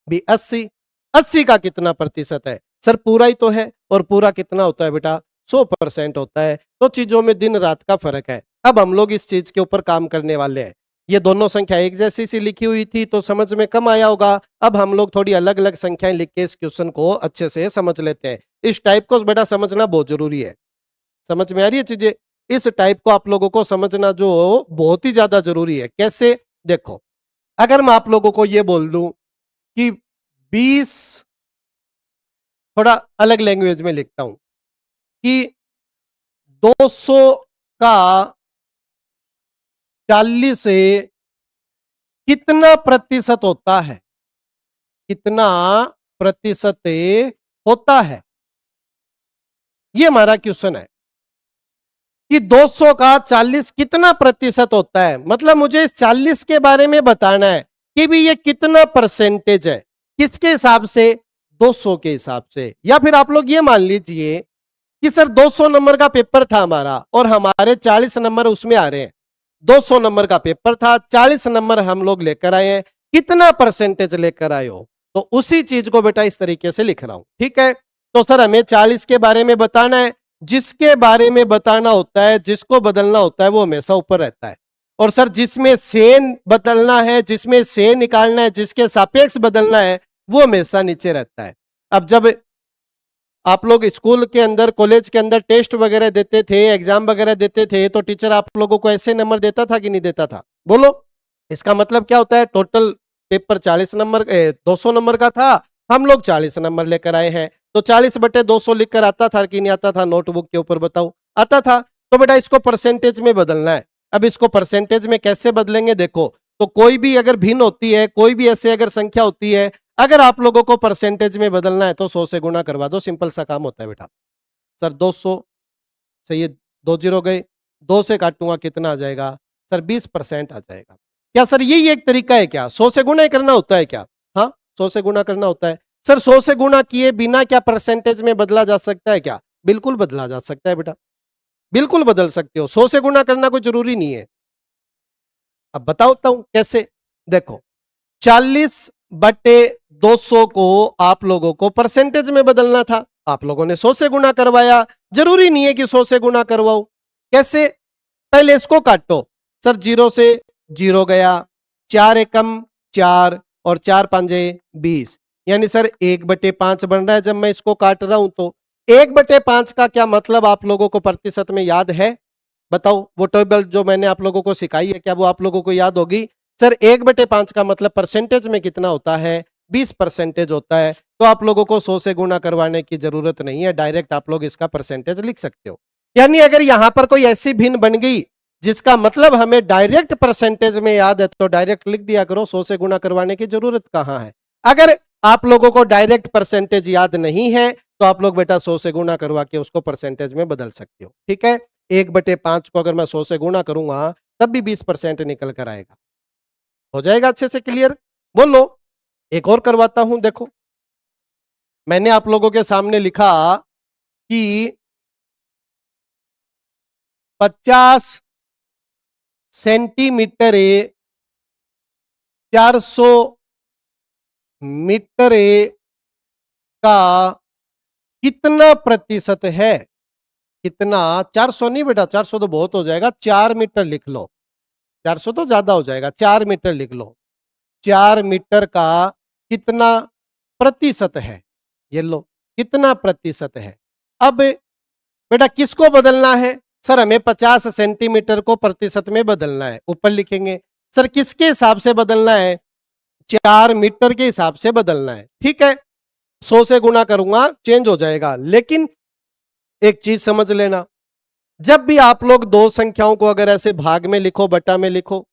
भी 80 का कितना प्रतिशत है सर? पूरा ही तो है, और पूरा कितना होता है बेटा? 100% होता है। तो चीजों में दिन रात का फर्क है। अब हम लोग इस चीज के ऊपर काम करने वाले हैं। ये दोनों संख्या एक जैसी सी लिखी हुई थी तो समझ में कम आया होगा। अब हम लोग थोड़ी अलग अलग संख्याएं लिख के इस क्वेश्चन को अच्छे से समझ लेते हैं। इस टाइप को बेटा समझना बहुत जरूरी है। समझ में आ रही है चीजें? इस टाइप को आप लोगों को समझना जो बहुत ही ज्यादा जरूरी है। कैसे? देखो, अगर मैं आप लोगों को यह बोल दूं कि 20, थोड़ा अलग लैंग्वेज में लिखता हूं कि 200 का 40 से कितना प्रतिशत होता है, कितना प्रतिशत होता है, ये हमारा क्वेश्चन है कि 200 का 40 कितना प्रतिशत होता है। मतलब मुझे इस 40 के बारे में बताना है कि भी ये कितना परसेंटेज है, किसके हिसाब से, 200 के हिसाब से। या फिर आप लोग ये मान लीजिए कि सर 200 नंबर का पेपर था हमारा और हमारे 40 नंबर उसमें आ रहे हैं। 200 नंबर का पेपर था, 40 नंबर हम लोग लेकर आए हैं, कितना परसेंटेज लेकर आए हो। तो उसी चीज को बेटा इस तरीके से लिख रहा हूं, ठीक है। तो सर हमें 40 के बारे में बताना है, जिसके बारे में बताना होता है, जिसको बदलना होता है वो हमेशा ऊपर रहता है। और सर जिसमें से बदलना है, जिसमें से निकालना है, जिसके सापेक्ष बदलना है, वो हमेशा नीचे रहता है। अब जब आप लोग स्कूल के अंदर, कॉलेज के अंदर टेस्ट वगैरह देते थे, एग्जाम वगैरह देते थे, तो टीचर आप लोगों को ऐसे नंबर देता था कि नहीं देता था, बोलो। इसका मतलब क्या होता है, टोटल पेपर 40 नंबर 200 नंबर का था, हम लोग 40 नंबर लेकर आए हैं, तो 40/200 लिखकर आता था कि नहीं आता था, नोटबुक के ऊपर बताओ, आता था। तो बेटा इसको परसेंटेज में बदलना है। अब इसको परसेंटेज में कैसे बदलेंगे, देखो, तो कोई भी अगर भिन्न होती है, कोई भी ऐसे अगर संख्या होती है, अगर आप लोगों को परसेंटेज में बदलना है तो 100 से गुणा करवा दो, सिंपल सा काम होता है बेटा। सर 200 से ये 2 जीरो गए, 2 से काटूंगा कितना आ जाएगा, सर 20% आ जाएगा। क्या सर यही एक तरीका है क्या, 100 से गुणा ही करना होता है क्या? हाँ, 100 से गुणा करना होता है। सर 100 से गुणा किए बिना क्या परसेंटेज में बदला जा सकता है क्या? बिल्कुल बदला जा सकता है बेटा, बिल्कुल बदल सकते हो, 100 से गुणा करना कोई जरूरी नहीं है। अब बताता हूं कैसे, देखो 40/200 को आप लोगों को परसेंटेज में बदलना था, आप लोगों ने 100 से गुणा करवाया, जरूरी नहीं है कि 100 से गुणा करवाओ। कैसे, पहले इसको काटो, सर 0 से 0 गया, 4 एकम 4 और 4 पंजे 20, यानी सर 1/5 बन रहा है। जब मैं इसको काट रहा हूं तो 1/5 का क्या मतलब आप लोगों को प्रतिशत में याद है, बताओ। वो टेबल जो मैंने आप लोगों को सिखाई है, क्या वो आप लोगों को याद होगी? सर 1/5 का मतलब परसेंटेज में कितना होता है, 20% होता है। तो आप लोगों को 100 से गुणा करवाने की जरूरत नहीं है, डायरेक्ट आप लोग इसका परसेंटेज लिख सकते हो। यानी अगर यहां पर कोई ऐसी भिन्न बन गई जिसका मतलब हमें डायरेक्ट परसेंटेज में याद है, तो डायरेक्ट लिख दिया करो, 100 से गुणा करवाने की जरूरत कहां है। अगर आप लोगों को डायरेक्ट परसेंटेज याद नहीं है तो आप लोग बेटा 100 से गुणा करवा के उसको परसेंटेज में बदल सकते हो, ठीक है। 1/5 को अगर मैं 100 से गुणा करूंगा तब भी 20% निकल कर आएगा। हो जाएगा अच्छे से क्लियर, बोलो। एक और करवाता हूं, देखो मैंने आप लोगों के सामने लिखा कि 50 सेंटीमीटर 400 मीटर का कितना प्रतिशत है, कितना, 400 नहीं बेटा, 400 तो बहुत हो जाएगा, 4 मीटर लिख लो, 400 तो ज्यादा हो जाएगा, 4 मीटर लिख लो। 4 मीटर का कितना प्रतिशत है, ये लो, कितना प्रतिशत है। अब बेटा किसको बदलना है, सर हमें 50 सेंटीमीटर को प्रतिशत में बदलना है, ऊपर लिखेंगे। सर किसके हिसाब से बदलना है, 4 मीटर के हिसाब से बदलना है, ठीक है। 100 से गुणा करूंगा चेंज हो जाएगा, लेकिन एक चीज समझ लेना, जब भी आप लोग दो संख्याओं को अगर ऐसे भाग में लिखो, बटा में लिखो,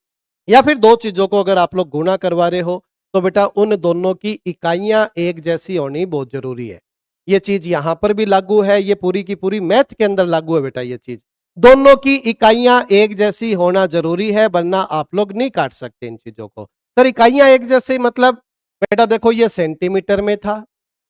या फिर दो चीजों को अगर आप लोग गुणा करवा रहे हो, तो बेटा उन दोनों की इकाइयां एक जैसी होनी बहुत जरूरी है। ये चीज यहां पर भी लागू है, ये पूरी की पूरी मैथ के अंदर लागू है बेटा। ये चीज दोनों की इकाइयां एक जैसी होना जरूरी है, वरना आप लोग नहीं काट सकते इन चीजों को। सर इकाइयां एक जैसे मतलब, बेटा देखो ये सेंटीमीटर में था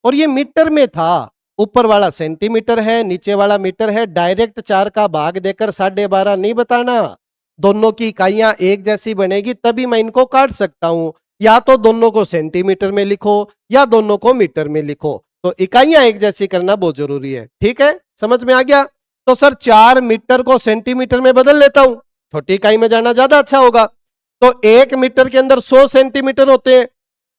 और ये मीटर में था। ऊपर वाला सेंटीमीटर है, नीचे वाला मीटर है, डायरेक्ट 4 का भाग देकर 12.5 नहीं बताना। दोनों की इकाइयां एक जैसी बनेगी तभी मैं इनको काट सकता हूं। या तो दोनों को सेंटीमीटर में लिखो या दोनों को मीटर में लिखो, तो इकाइयां एक जैसी करना बहुत जरूरी है, ठीक है, समझ में आ गया। तो सर 4 मीटर को सेंटीमीटर में बदल लेता हूं, छोटी इकाई में जाना ज्यादा अच्छा होगा। तो 1 मीटर के अंदर 100 सेंटीमीटर होते हैं,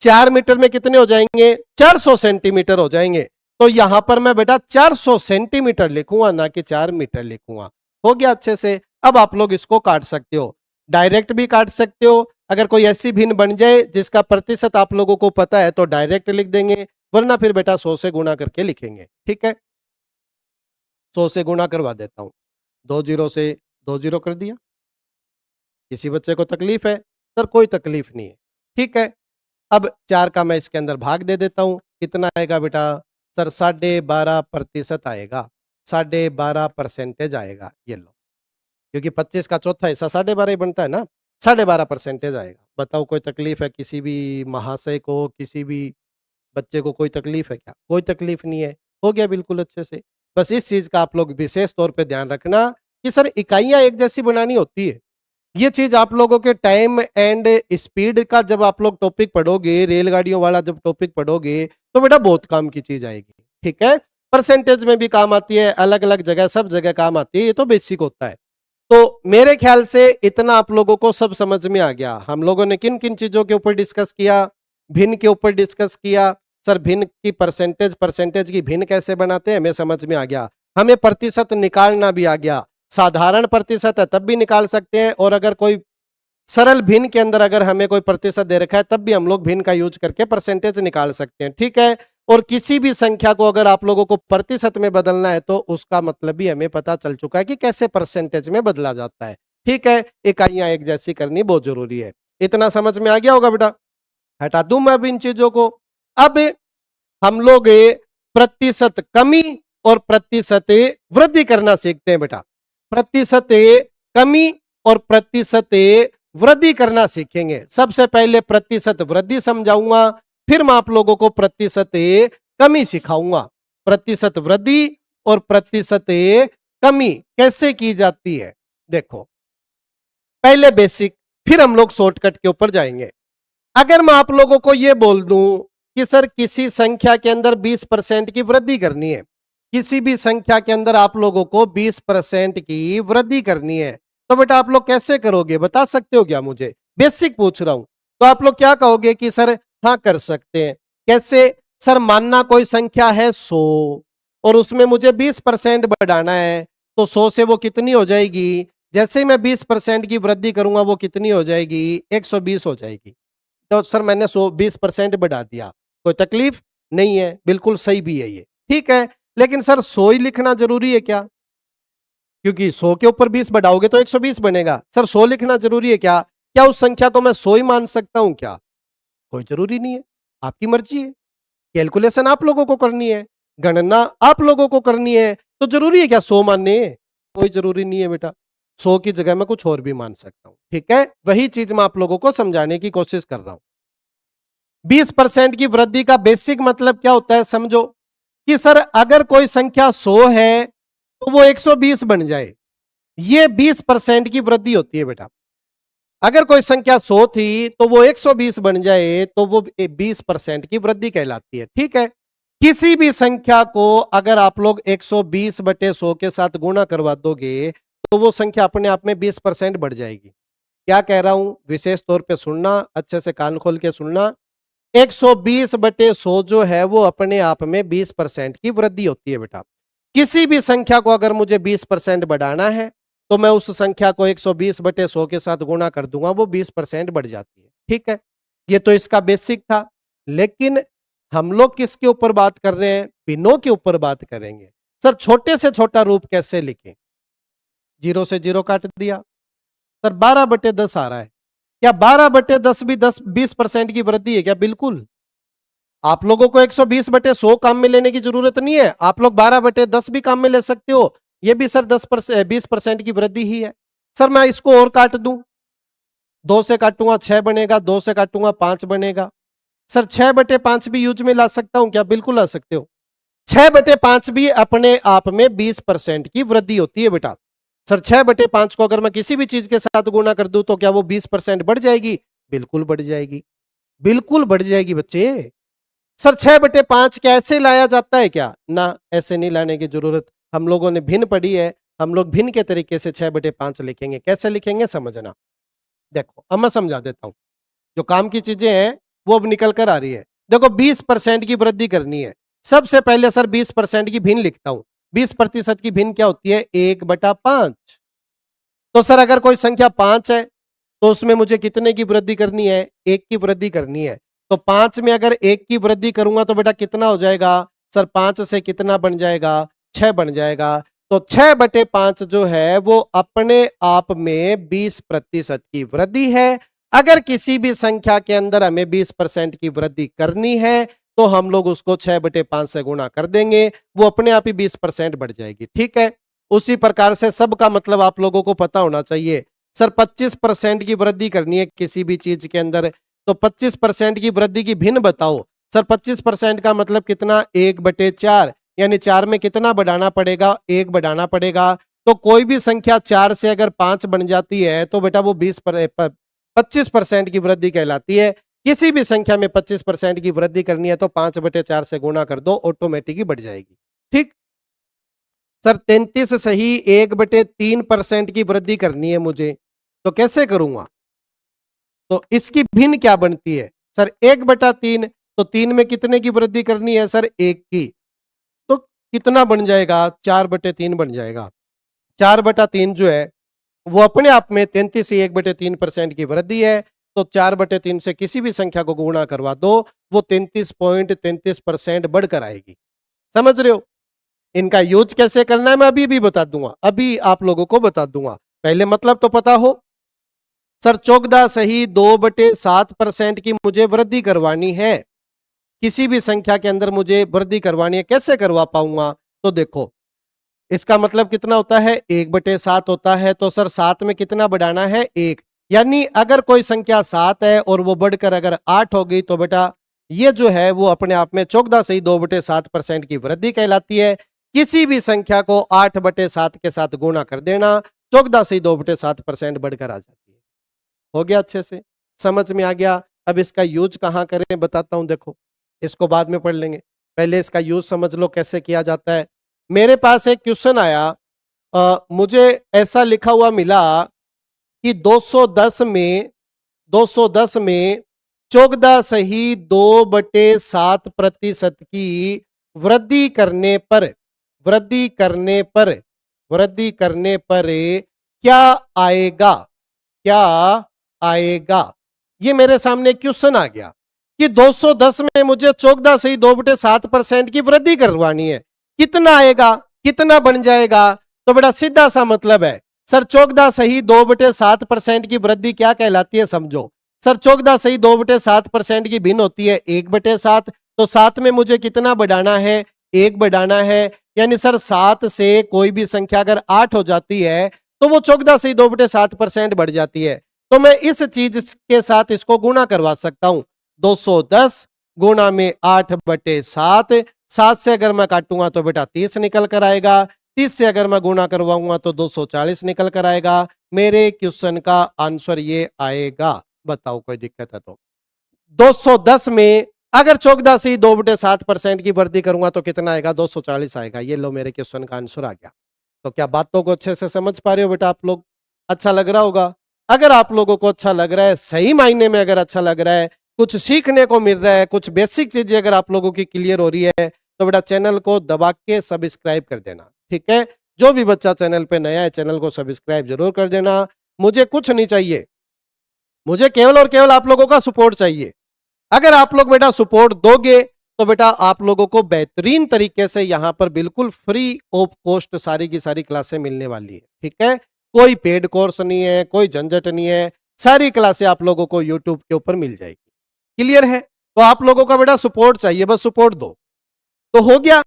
4 मीटर में कितने हो जाएंगे, 400 सेंटीमीटर हो जाएंगे। तो यहां पर मैं बेटा 400 सेंटीमीटर लिखूंगा, ना कि 4 मीटर लिखूंगा। हो गया अच्छे से। अब आप लोग इसको काट सकते हो, डायरेक्ट भी काट सकते हो। अगर कोई ऐसी भिन्न बन जाए जिसका प्रतिशत आप लोगों को पता है तो डायरेक्ट लिख देंगे, वरना फिर बेटा 100 से गुणा करके लिखेंगे, ठीक है। 100 से गुणा करवा देता हूं, 2 जीरो से 2 जीरो कर दिया। किसी बच्चे को तकलीफ है, सर कोई तकलीफ नहीं है, ठीक है। अब 4 का मैं इसके अंदर भाग दे देता हूँ, कितना आएगा बेटा? सर 12.5% आएगा, 12.5% आएगा, ये लो। क्योंकि 25 का चौथा हिस्सा 12.5 ही बनता है ना, 12.5% आएगा। बताओ कोई तकलीफ है किसी भी महाशय को, किसी भी बच्चे को कोई तकलीफ है क्या? कोई तकलीफ नहीं है, हो गया बिल्कुल अच्छे से। बस इस चीज़ का आप लोग विशेष तौर पे ध्यान रखना कि सर इकाइयाँ एक जैसी बनानी होती है। ये चीज़ आप लोगों के टाइम एंड स्पीड का जब आप लोग टॉपिक पढ़ोगे, रेलगाड़ियों वाला जब टॉपिक पढ़ोगे, तो बेटा बहुत काम की चीज़ आएगी, ठीक है? परसेंटेज में भी काम आती है, अलग-अलग जगह सब जगह काम आती है, ये तो बेसिक होता है। तो मेरे ख्याल से इतना आप लोगों को सब समझ में आ गया। हम लोगों ने किन-किन चीज़ों के ऊपर डिस्कस किया? भिन्न के ऊपर डिस्कस किया। सर भिन्न की परसेंटेज की भिन्न कैसे बनाते हैं हमें समझ में आ गया। हमें प्रतिशत निकालना भी आ गया। साधारण प्रतिशत है तब भी निकाल सकते हैं और अगर कोई सरल भिन्न के अंदर अगर हमें कोई प्रतिशत दे रखा है तब भी हम लोग भिन्न का यूज करके परसेंटेज निकाल सकते हैं, ठीक है। और किसी भी संख्या को अगर आप लोगों को प्रतिशत में बदलना है तो उसका मतलब भी हमें पता चल चुका है कि कैसे परसेंटेज में बदला जाता है, ठीक है। इकाइयां एक जैसी करनी बहुत जरूरी है। इतना समझ में आ गया होगा बेटा? हटा दूं मैं अब इन चीजों को। अब हम लोग प्रतिशत कमी और प्रतिशत वृद्धि करना सीखते हैं बेटा। प्रतिशत कमी और प्रतिशत वृद्धि करना सीखेंगे। सबसे पहले प्रतिशत वृद्धि समझाऊंगा, फिर मैं आप लोगों को प्रतिशत कमी सिखाऊंगा। प्रतिशत वृद्धि और प्रतिशत कमी कैसे की जाती है देखो, पहले बेसिक, फिर हम लोग शॉर्टकट के ऊपर जाएंगे। अगर मैं आप लोगों को यह बोल दूं कि सर किसी संख्या के अंदर 20% की वृद्धि करनी है, किसी भी संख्या के अंदर आप लोगों को 20% की वृद्धि करनी है, तो बेटा आप लोग कैसे करोगे बता सकते हो क्या मुझे? बेसिक पूछ रहा हूं। तो आप लोग क्या कहोगे कि सर हाँ कर सकते हैं। कैसे? सर मानना कोई संख्या है 100 और उसमें मुझे 20% बढ़ाना है, तो 100 से वो कितनी हो जाएगी? जैसे ही मैं 20% की वृद्धि करूंगा वो कितनी हो जाएगी? 120 हो जाएगी। तो सर मैंने 20% बढ़ा दिया, कोई तकलीफ नहीं है, बिल्कुल सही भी है ये, ठीक है। लेकिन सर 100 ही लिखना जरूरी है क्या? क्योंकि 100 के ऊपर 20 बढ़ाओगे तो 120 बनेगा। सर 100 लिखना जरूरी है क्या? क्या उस संख्या को मैं 100 ही मान सकता हूं क्या? कोई जरूरी नहीं है, आपकी मर्जी है। कैलकुलेशन आप लोगों को करनी है, गणना आप लोगों को करनी है, तो जरूरी है क्या 100 मानने? कोई जरूरी नहीं है बेटा। 100 की जगह मैं कुछ और भी मान सकता हूं, ठीक है। वही चीज मैं आप लोगों को समझाने की कोशिश कर रहा हूं। 20% की वृद्धि का बेसिक मतलब क्या होता है समझो, कि सर अगर कोई संख्या 100 है तो वो 120 बन जाए, ये 20% की वृद्धि होती है बेटा। अगर कोई संख्या 100 थी तो वो 120 बन जाए तो वो 20% की वृद्धि कहलाती है, ठीक है। किसी भी संख्या को अगर आप लोग 120/100 के साथ गुणा करवा दोगे तो वो संख्या अपने आप में 20% बढ़ जाएगी। क्या कह रहा हूं विशेष तौर पे सुनना, अच्छे से कान खोल के सुनना। 120/100 जो है वो अपने आप में 20% की वृद्धि होती है बेटा। किसी भी संख्या को अगर मुझे 20% बढ़ाना है तो मैं उस संख्या को 120/100 के साथ गुणा कर दूंगा, वो 20% बढ़ जाती है, ठीक है। ये तो इसका बेसिक था। लेकिन हम लोग किसके ऊपर बात कर रहे हैं? भिन्नों के ऊपर बात करेंगे। सर छोटे से छोटा रूप कैसे लिखें? 0 से 0 काट दिया, सर 12/10 आ रहा है। क्या 12/10 भी 20% की वृद्धि है क्या? बिल्कुल। आप लोगों को 120/100 काम में लेने की जरूरत नहीं है, आप लोग 12/10 भी काम में ले सकते हो, ये भी सर 20% की वृद्धि ही है। सर मैं इसको और काट दूं, 2 से काटूंगा 6 बनेगा, 2 से काटूंगा 5 बनेगा। सर 6/5 भी यूज में ला सकता हूं क्या? बिल्कुल ला सकते हो। 6/5 भी अपने आप में 20% की वृद्धि होती है बेटा। सर 6/5 को अगर मैं किसी भी चीज के साथ गुणा कर दूं तो क्या वो 20% बढ़ जाएगी? बिल्कुल बढ़ जाएगी, बिल्कुल बढ़ जाएगी बच्चे। सर 6/5 क्या ऐसे लाया जाता है क्या? ना, ऐसे नहीं लाने की जरूरत। हम लोगों ने भिन्न पढ़ी है, हम लोग भिन्न के तरीके से 6/5 लिखेंगे। कैसे लिखेंगे समझना। देखो अब मैं समझा देता हूं, जो काम की चीजें हैं वो अब निकल कर आ रही है। देखो 20% की वृद्धि करनी है, सबसे पहले सर 20% की भिन्न लिखता हूं। 20% की भिन्न क्या होती है? 1/5। तो सर अगर कोई संख्या 5 है तो उसमें मुझे कितने की वृद्धि करनी है? 1 की वृद्धि करनी है। तो 5 में अगर 1 की वृद्धि करूंगा तो बेटा कितना हो जाएगा? सर 5 से कितना बन जाएगा? 6 बन जाएगा। तो 6/5 जो है वो अपने आप में 20% की वृद्धि है। अगर किसी भी संख्या के अंदर हमें 20% की वृद्धि करनी है तो हम लोग उसको 6/5 से गुणा कर देंगे, वो अपने आप ही 20% बढ़ जाएगी। ठीक है, उसी प्रकार से सबका मतलब आप लोगों को पता होना चाहिए। सर 25% की वृद्धि करनी है किसी भी चीज के अंदर, तो 25% की वृद्धि की भिन्न बताओ। सर 25% का मतलब कितना, 1/4, यानी 4 में कितना बढ़ाना पड़ेगा, 1 बढ़ाना पड़ेगा। तो कोई भी संख्या 4 से अगर 5 बन जाती है तो बेटा वो 25% की वृद्धि कहलाती है। किसी भी संख्या में 25% की वृद्धि करनी है तो 5/4 से गुणा कर दो, ऑटोमेटिक ही बढ़ जाएगी। ठीक सर 33 सही 1/3% की वृद्धि करनी है मुझे, तो कैसे करूंगा? तो इसकी भिन्न क्या बनती है? सर 1/3, तो 3 में कितने की वृद्धि करनी है सर, 1 की, तो कितना बन जाएगा, 4/3 बन जाएगा। 4/3 जो है वो अपने आप में 33 से 1/3% की वृद्धि है, तो 4/3 से किसी भी संख्या को गुणा करवा दो, वो 33.33% बढ़कर आएगी। समझ रहे हो? इनका यूज कैसे करना है मैं अभी भी बता दूंगा, अभी आप लोगों को बता दूंगा, पहले मतलब तो पता हो। सर 14 सही 2/7% की मुझे वृद्धि करवानी है, किसी भी संख्या के अंदर मुझे वृद्धि करवानी है, कैसे करवा पाऊंगा? तो देखो इसका मतलब कितना होता है, 1/7 होता है, तो सर 7 में कितना बढ़ाना है, 1, यानी अगर कोई संख्या 7 है और वो बढ़कर अगर 8 हो गई तो बेटा ये जो है वो अपने आप में 14 से ही 2/7% की वृद्धि कहलाती है। किसी भी संख्या को 8/7 के साथ गुणा कर देना, 14 से ही 2/7% बढ़कर आ जाती है। हो गया, अच्छे से समझ में आ गया। अब इसका यूज कहां करें बताता हूं, देखो इसको बाद में पढ़ लेंगे, पहले इसका यूज समझ लो कैसे किया जाता है। मेरे पास एक क्वेश्चन आया, मुझे ऐसा लिखा हुआ मिला कि 210 में 14 सही 2/7% की वृद्धि करने पर क्या आएगा, क्या आएगा? ये मेरे सामने क्वेश्चन आ गया कि 210 में मुझे 14 से ही 2/7% की वृद्धि करवानी है, कितना आएगा, कितना बन जाएगा? तो बेटा सीधा सा मतलब है सर 14 सही 2/7% की वृद्धि क्या कहलाती है, समझो। सर 14 सही 2/7% की भिन्न होती है 1/7, तो 7 में मुझे कितना बढ़ाना है, 1 बढ़ाना है, यानी सर 7 से कोई भी संख्या अगर 8 हो जाती है तो वो 14 से 2/7% बढ़ जाती है। तो मैं इस चीज के साथ इसको गुणा करवा सकता हूं, 210 गुणा में 8/7, 7 से अगर मैं काटूंगा तो बेटा 30 निकल कर आएगा, 30 से अगर मैं गुणा करवाऊंगा तो 240 निकल कर आएगा। मेरे क्वेश्चन का आंसर ये आएगा, बताओ कोई दिक्कत है तो। 210 में अगर 14 से 2/7% की वृद्धि करूंगा तो कितना आएगा, 240 आएगा। ये लो मेरे क्वेश्चन का आंसर आ गया। तो क्या बातों को अच्छे से समझ पा रहे हो बेटा आप लोग? अच्छा लग रहा होगा। अगर आप लोगों को अच्छा लग रहा है, सही मायने में अगर अच्छा लग रहा है, कुछ सीखने को मिल रहा है, कुछ बेसिक चीजें अगर आप लोगों की क्लियर हो रही है तो बेटा चैनल को दबा के सब्सक्राइब कर देना, ठीक है। जो भी बच्चा चैनल पे नया है चैनल को सब्सक्राइब जरूर कर देना। मुझे कुछ नहीं चाहिए, मुझे केवल और केवल आप लोगों का सपोर्ट चाहिए। अगर आप लोग बेटा सपोर्ट दोगे तो बेटा आप लोगों को बेहतरीन तरीके से यहां पर बिल्कुल फ्री ऑफ कॉस्ट सारी की सारी क्लासें मिलने वाली है, ठीक है। कोई पेड कोर्स नहीं है, कोई झंझट नहीं है, सारी क्लासें आप लोगों को यूट्यूब के ऊपर मिल जाएगी। क्लियर है? तो आप लोगों का बेटा सपोर्ट चाहिए, बस सपोर्ट दो तो हो गया।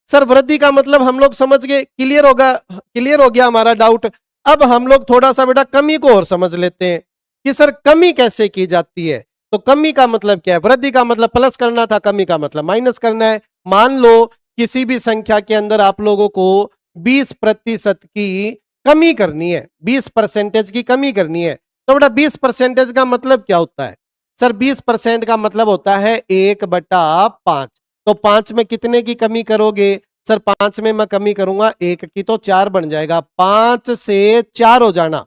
सर वृद्धि का मतलब हम लोग समझ गए, क्लियर होगा, क्लियर हो गया हमारा डाउट। अब हम लोग थोड़ा सा बेटा कमी को और समझ लेते हैं कि सर कमी कैसे की जाती है। तो कमी का मतलब क्या है, वृद्धि का मतलब प्लस करना था, कमी का मतलब माइनस करना है। मान लो किसी भी संख्या के अंदर आप लोगों को 20% की कमी करनी है, 20% की कमी करनी है, तो बेटा 20% का मतलब क्या होता है? सर 20% का मतलब होता है 1/5। तो 5 में कितने की कमी करोगे? सर 5 में मैं कमी करूंगा 1 की, तो 4 बन जाएगा। 5 से 4 हो जाना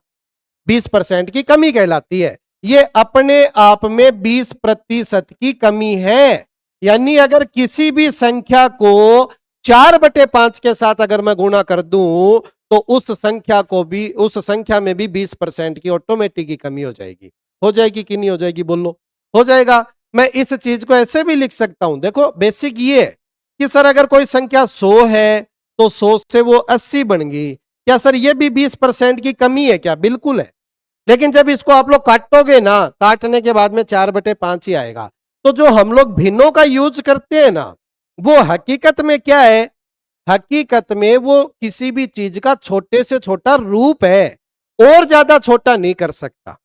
20% की कमी कहलाती है। ये अपने आप में 20% की कमी है। यानी अगर किसी भी संख्या को 4/5 के साथ अगर मैं गुणा कर दूं तो उस संख्या में भी 20% की ऑटोमेटिक की कमी हो जाएगी। हो जाएगी कि नहीं हो जाएगी, बोलो? हो जाएगा। मैं इस चीज को ऐसे भी लिख सकता हूं, देखो बेसिक ये है कि सर अगर कोई संख्या 100 है तो 100 से वो 80 बन गई। क्या सर ये भी 20% की कमी है क्या? बिल्कुल है। लेकिन जब इसको आप लोग काटोगे ना, काटने के बाद में 4/5 ही आएगा। तो जो हम लोग भिन्नों का यूज करते हैं ना, वो हकीकत में क्या है? हकीकत में वो किसी भी चीज का छोटे से छोटा रूप है, और ज्यादा छोटा नहीं कर सकता।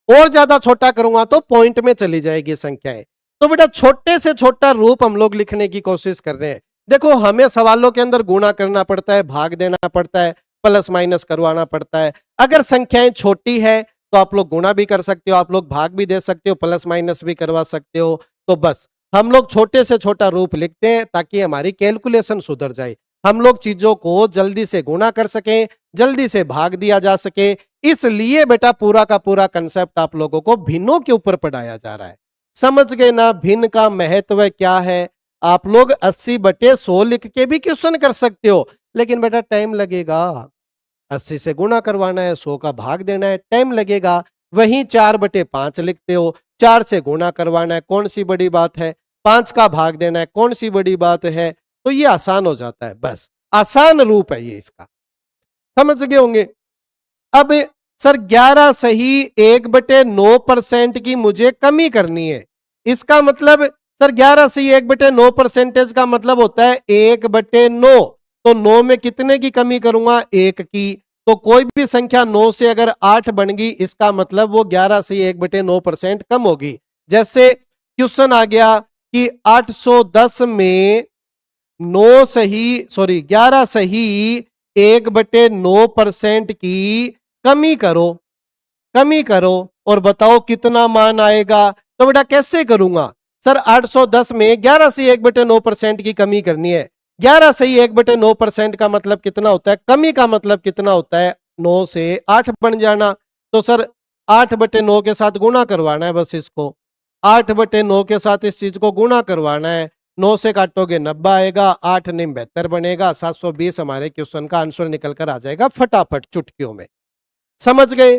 और ज्यादा छोटा करूंगा तो पॉइंट में चली जाएगी संख्याएं। तो बेटा छोटे से छोटा रूप हम लोग लिखने की कोशिश कर रहे हैं। देखो, हमें सवालों के अंदर गुणा करना पड़ता है, भाग देना पड़ता है, प्लस माइनस करवाना पड़ता है। अगर संख्याएं छोटी है तो आप लोग गुणा भी कर सकते हो, आप लोग भाग भी दे सकते हो, प्लस माइनस भी करवा सकते हो। तो बस हम लोग छोटे से छोटा रूप लिखते हैं ताकि हमारी कैलकुलेशन सुधर जाए, हम लोग चीजों को जल्दी से गुणा कर सकें, जल्दी से भाग दिया जा सके। इसलिए बेटा पूरा का पूरा कंसेप्ट आप लोगों को भिन्नों के ऊपर पढ़ाया जा रहा है। समझ गए ना भिन्न का महत्व क्या है? आप लोग 80/100 लिख के भी क्वेश्चन कर सकते हो, लेकिन बेटा टाइम लगेगा। 80 से गुणा करवाना है, 100 का भाग देना है, टाइम लगेगा। वहीं 4/5 लिखते हो, 4 से गुणा करवाना है, कौन सी बड़ी बात है? 5 का भाग देना है, कौन सी बड़ी बात है? तो ये आसान हो जाता है, बस आसान रूप है ये इसका, समझ गए होंगे। अब सर 11 सही 1/9% की मुझे कमी करनी है। इसका मतलब सर 11 सही 1/9% का मतलब होता है 1/9। तो 9 में कितने की कमी करूंगा? 1 की। तो कोई भी संख्या 9 से अगर 8 बन गई, इसका मतलब वो 11 सही 1/9% कम होगी। जैसे क्वेश्चन आ गया कि 810 में 11 सही 1/9% की कमी करो और बताओ कितना मान आएगा। तो बेटा कैसे करूंगा? सर 810 में 11 से 1/9% की कमी करनी है। 11 से 1/9% का मतलब कितना होता है? कमी का मतलब कितना होता है? 9 से 8 बन जाना। तो सर 8/9 के साथ गुणा करवाना है, बस इसको 8/9 के साथ इस चीज को गुणा करवाना है। 9 से काटोगे 90 आएगा, 8 9 72 बनेगा, 720 हमारे क्वेश्चन का आंसर निकल कर आ जाएगा फटाफट चुटकियों में। समझ गए?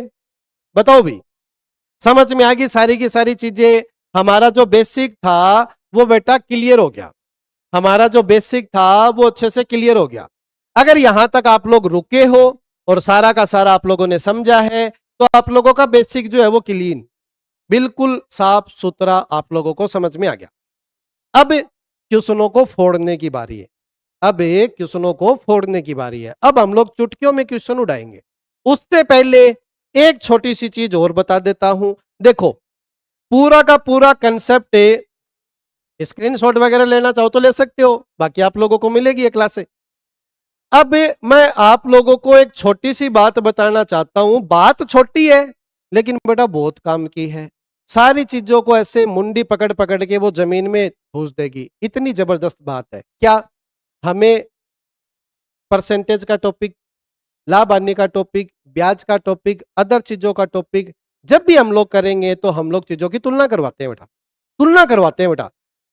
बताओ भी, समझ में आ गई सारी की सारी चीजें? हमारा जो बेसिक था वो बेटा क्लियर हो गया, हमारा जो बेसिक था वो अच्छे से क्लियर हो गया। अगर यहां तक आप लोग रुके हो और सारा का सारा आप लोगों ने समझा है, तो आप लोगों का बेसिक जो है वो क्लीन, बिल्कुल साफ सुथरा आप लोगों को समझ में आ गया। अब क्वेश्चनों को फोड़ने की बारी है, अब हम लोग चुटकियों में क्वेश्चन उड़ाएंगे। उससे पहले एक छोटी सी चीज और बता देता हूं। देखो, पूरा का पूरा कंसेप्ट, स्क्रीनशॉट वगैरह लेना चाहो तो ले सकते हो, बाकी आप लोगों को मिलेगी ये क्लास से। अब मैं आप लोगों को एक छोटी सी बात बताना चाहता हूं। बात छोटी है लेकिन बेटा बहुत काम की है। सारी चीजों को ऐसे मुंडी पकड़ पकड़ के वो जमीन में ठूस देगी, इतनी जबरदस्त बात है। क्या? हमें परसेंटेज का टॉपिक, लाभ हानि का टॉपिक, ब्याज का टॉपिक, अदर चीजों का टॉपिक जब भी हम लोग करेंगे तो हम लोग चीजों की तुलना करवाते हैं बेटा।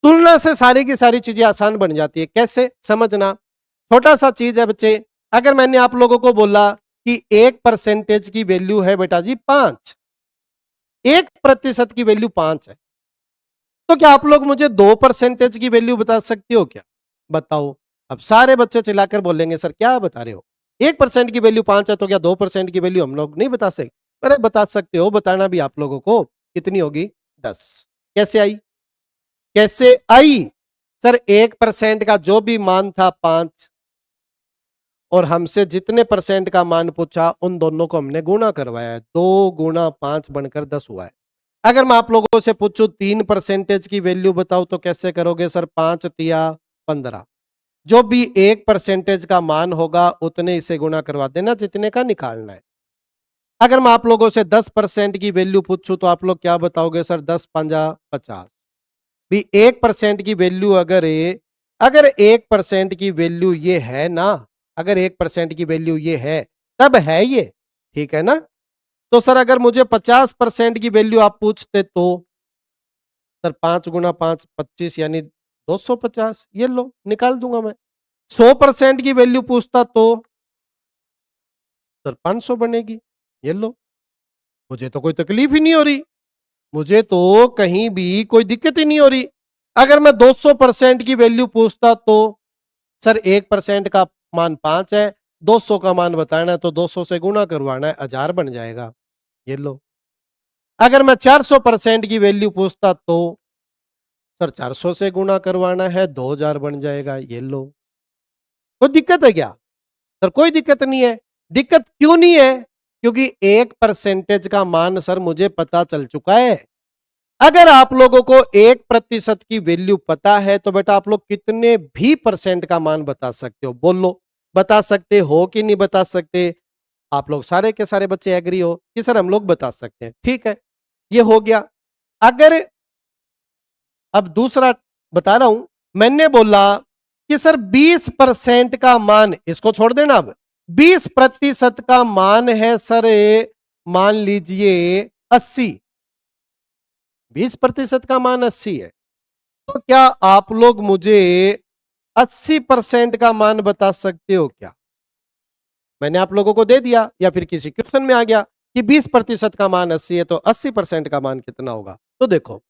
तुलना से सारी की सारी चीजें आसान बन जाती है। कैसे? समझना, छोटा सा चीज है बच्चे। अगर मैंने आप लोगों को बोला कि 1% की वैल्यू है बेटा जी 5, 1% की वैल्यू 5 है, तो क्या आप लोग मुझे 2% की वैल्यू बता सकते हो क्या? बताओ। अब सारे बच्चे चिल्लाकर बोलेंगे सर क्या बता रहे हो, 1% की वैल्यू 5 है तो क्या 2% की वैल्यू हम लोग नहीं बता सकते? अरे बता सकते हो, बताना भी आप लोगों को। कितनी होगी? 10। कैसे आई? सर 1% का जो भी मान था 5, और हमसे जितने परसेंट का मान पूछा उन दोनों को हमने गुणा करवाया है। 2 गुणा 5 बनकर 10 हुआ है। अगर मैं आप लोगों से पूछूं 3% की वैल्यू बताओ तो कैसे करोगे? सर 5 तिया 15, जो भी 1% का मान होगा उतने इसे गुणा करवा देना जितने का निकालना है। अगर मैं आप लोगों से 10% की वैल्यू पूछूं तो आप लोग क्या बताओगे? सर 10 पंजा 50। भी 1% की वैल्यू अगर 1% की वैल्यू ये है ना, अगर 1% की वैल्यू ये है तब है ये, ठीक है ना? तो सर अगर मुझे 50% की वैल्यू आप पूछते तो सर 5 गुना 5 25 यानी 250, ये लो निकाल दूंगा मैं। 100% की वैल्यू पूछता तो सर 500 बनेगी, ये लो। मुझे तो कोई तकलीफ ही नहीं हो रही, मुझे तो कहीं भी कोई दिक्कत ही नहीं हो रही। अगर मैं 200% की वैल्यू पूछता तो सर 1% का मान 5 है, 200 का मान बताना है तो 200 से गुणा करवाना है, 1000 बन जाएगा। ये लो। अगर मैं 400% की वैल्यू पूछता तो सर 400 से गुणा करवाना है, 2000 बन जाएगा, ये लो। कोई दिक्कत है क्या? सर कोई दिक्कत नहीं है। दिक्कत क्यों नहीं है? क्योंकि 1% का मान सर मुझे पता चल चुका है। अगर आप लोगों को 1% की वैल्यू पता है तो बेटा आप लोग कितने भी परसेंट का मान बता सकते हो। बोलो, बता सकते हो कि नहीं बता सकते? आप लोग सारे के सारे बच्चे एग्री हो कि सर हम लोग बता सकते हैं। ठीक है, ये हो गया। अगर अब दूसरा बता रहा हूं, मैंने बोला कि सर 20% का मान, इसको छोड़ देना, अब 20% का मान है सर, मान लीजिए 80, 20% का मान 80 है, तो क्या आप लोग मुझे 80% का मान बता सकते हो क्या? मैंने आप लोगों को दे दिया या फिर किसी क्वेश्चन में आ गया कि 20% का मान 80 है, तो 80% का मान कितना होगा? तो देखो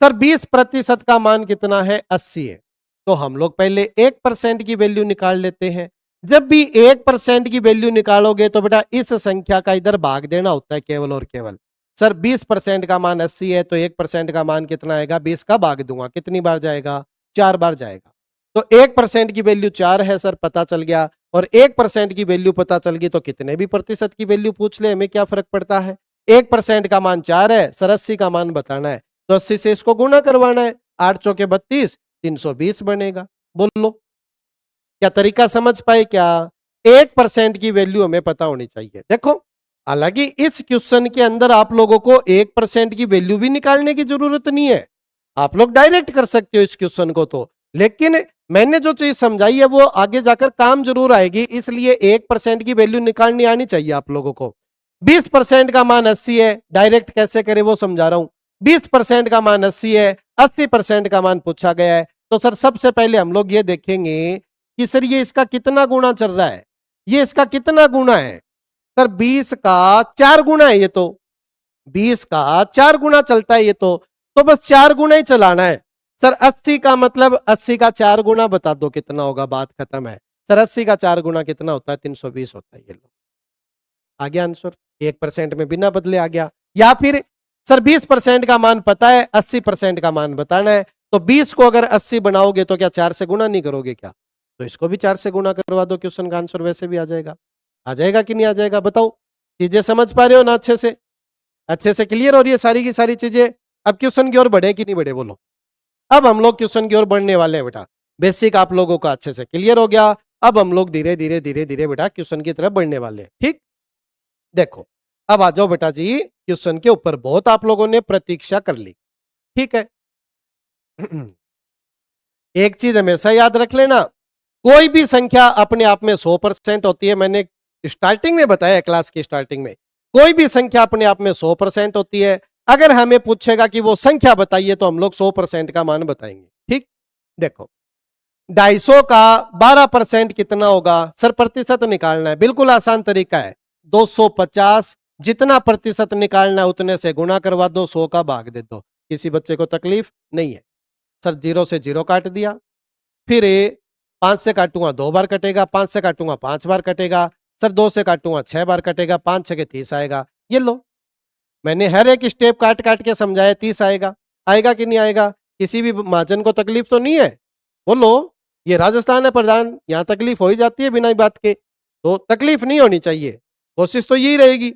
सर 20% का मान कितना है? 80 है। तो हम लोग पहले 1% की वैल्यू निकाल लेते हैं। जब भी 1% की वैल्यू निकालोगे तो बेटा इस संख्या का इधर भाग देना होता है केवल और केवल। सर 20% का मान 80 है तो 1% का मान कितना आएगा? 20 का भाग दूंगा, कितनी बार जाएगा? 4 बार जाएगा। तो 1% की वैल्यू 4 है सर, पता चल गया। और 1% की वैल्यू पता चल गई तो कितने भी प्रतिशत की वैल्यू पूछ ले हमें क्या फर्क पड़ता है? 1% का मान 4 है सर, 80 का मान बताना है तो 80 से इसको गुणा करवाना है। 8 चौके 32, 320 बनेगा। बोलो, क्या तरीका समझ पाए क्या? 1% की वैल्यू हमें पता होनी चाहिए। देखो, हालांकि इस क्वेश्चन के अंदर आप लोगों को 1% की वैल्यू भी निकालने की जरूरत नहीं है, आप लोग डायरेक्ट कर सकते हो इस क्वेश्चन को तो। लेकिन मैंने जो चीज समझाई है वो आगे जाकर काम जरूर आएगी, इसलिए 1% की वैल्यू निकालनी आनी चाहिए आप लोगों को। 20% का मान 80 है, डायरेक्ट कैसे करें वो समझा रहा हूं। 20% का मान 80 है, 80% का मान पूछा गया है, तो सर सबसे पहले हम लोग ये देखेंगे कि सर ये इसका कितना गुना चल रहा है, ये इसका कितना गुना है। सर 20 का 4 गुना है ये तो, 20 का 4 गुना चलता है ये तो बस 4 गुना ही चलाना है। सर 80 का मतलब 80 का 4 गुना बता दो कितना होगा, बात खत्म है। सर 80 का 4 गुना कितना होता है? 320 होता है। ये लो, आ गया आंसर, 1% में बिना बदले आ गया। या फिर सर 20% का मान पता है, 80% का मान बताना है, तो 20 को अगर 80 बनाओगे तो क्या 4 से गुना नहीं करोगे क्या? तो इसको भी 4 से गुना करवा दो, क्वेश्चन का आंसर वैसे भी आ जाएगा। आ जाएगा कि नहीं आ जाएगा? बताओ, चीजें समझ पा रहे हो ना? अच्छे से क्लियर हो रही है सारी की सारी चीजें? अब क्वेश्चन की ओर बढ़े कि नहीं बढ़े बोलो? अब हम लोग क्वेश्चन की ओर बढ़ने वाले हैं बेटा। बेसिक आप लोगों का अच्छे से क्लियर हो गया, अब हम लोग धीरे धीरे बेटा क्वेश्चन की तरफ बढ़ने वाले हैं। ठीक, देखो अब आ जाओ बेटा जी क्वेश्चन के ऊपर। बहुत आप लोगों ने प्रतीक्षा कर ली, ठीक है। एक चीज हमेशा याद रख लेना, कोई भी संख्या अपने आप में 100% होती है। मैंने स्टार्टिंग में बताया, क्लास की स्टार्टिंग में, कोई भी संख्या अपने आप में 100% होती है। अगर हमें पूछेगा कि वो संख्या बताइए तो हम लोग 100% का मान बताएंगे। ठीक, देखो 250 का 12% कितना होगा? सर प्रतिशत निकालना है, बिल्कुल आसान तरीका है। 250 जितना प्रतिशत निकालना है उतने से गुणा करवा दो, 100 का भाग दे दो, किसी बच्चे को तकलीफ नहीं है। सर 0 से 0 काट दिया, फिर 5 से काटूंगा 2 बार कटेगा, 5 से काटूंगा 5 बार कटेगा, सर 2 से काटूंगा 6 बार कटेगा, 5 6 के 30 आएगा। ये लो, मैंने हर एक स्टेप काट काट के समझाया, 30 आएगा। आएगा कि नहीं आएगा? किसी भी महाजन को तकलीफ तो नहीं है? बोलो, ये राजस्थान है प्रधान, यहां तकलीफ हो ही जाती है बिना बात के, तो तकलीफ नहीं होनी चाहिए, कोशिश तो यही रहेगी।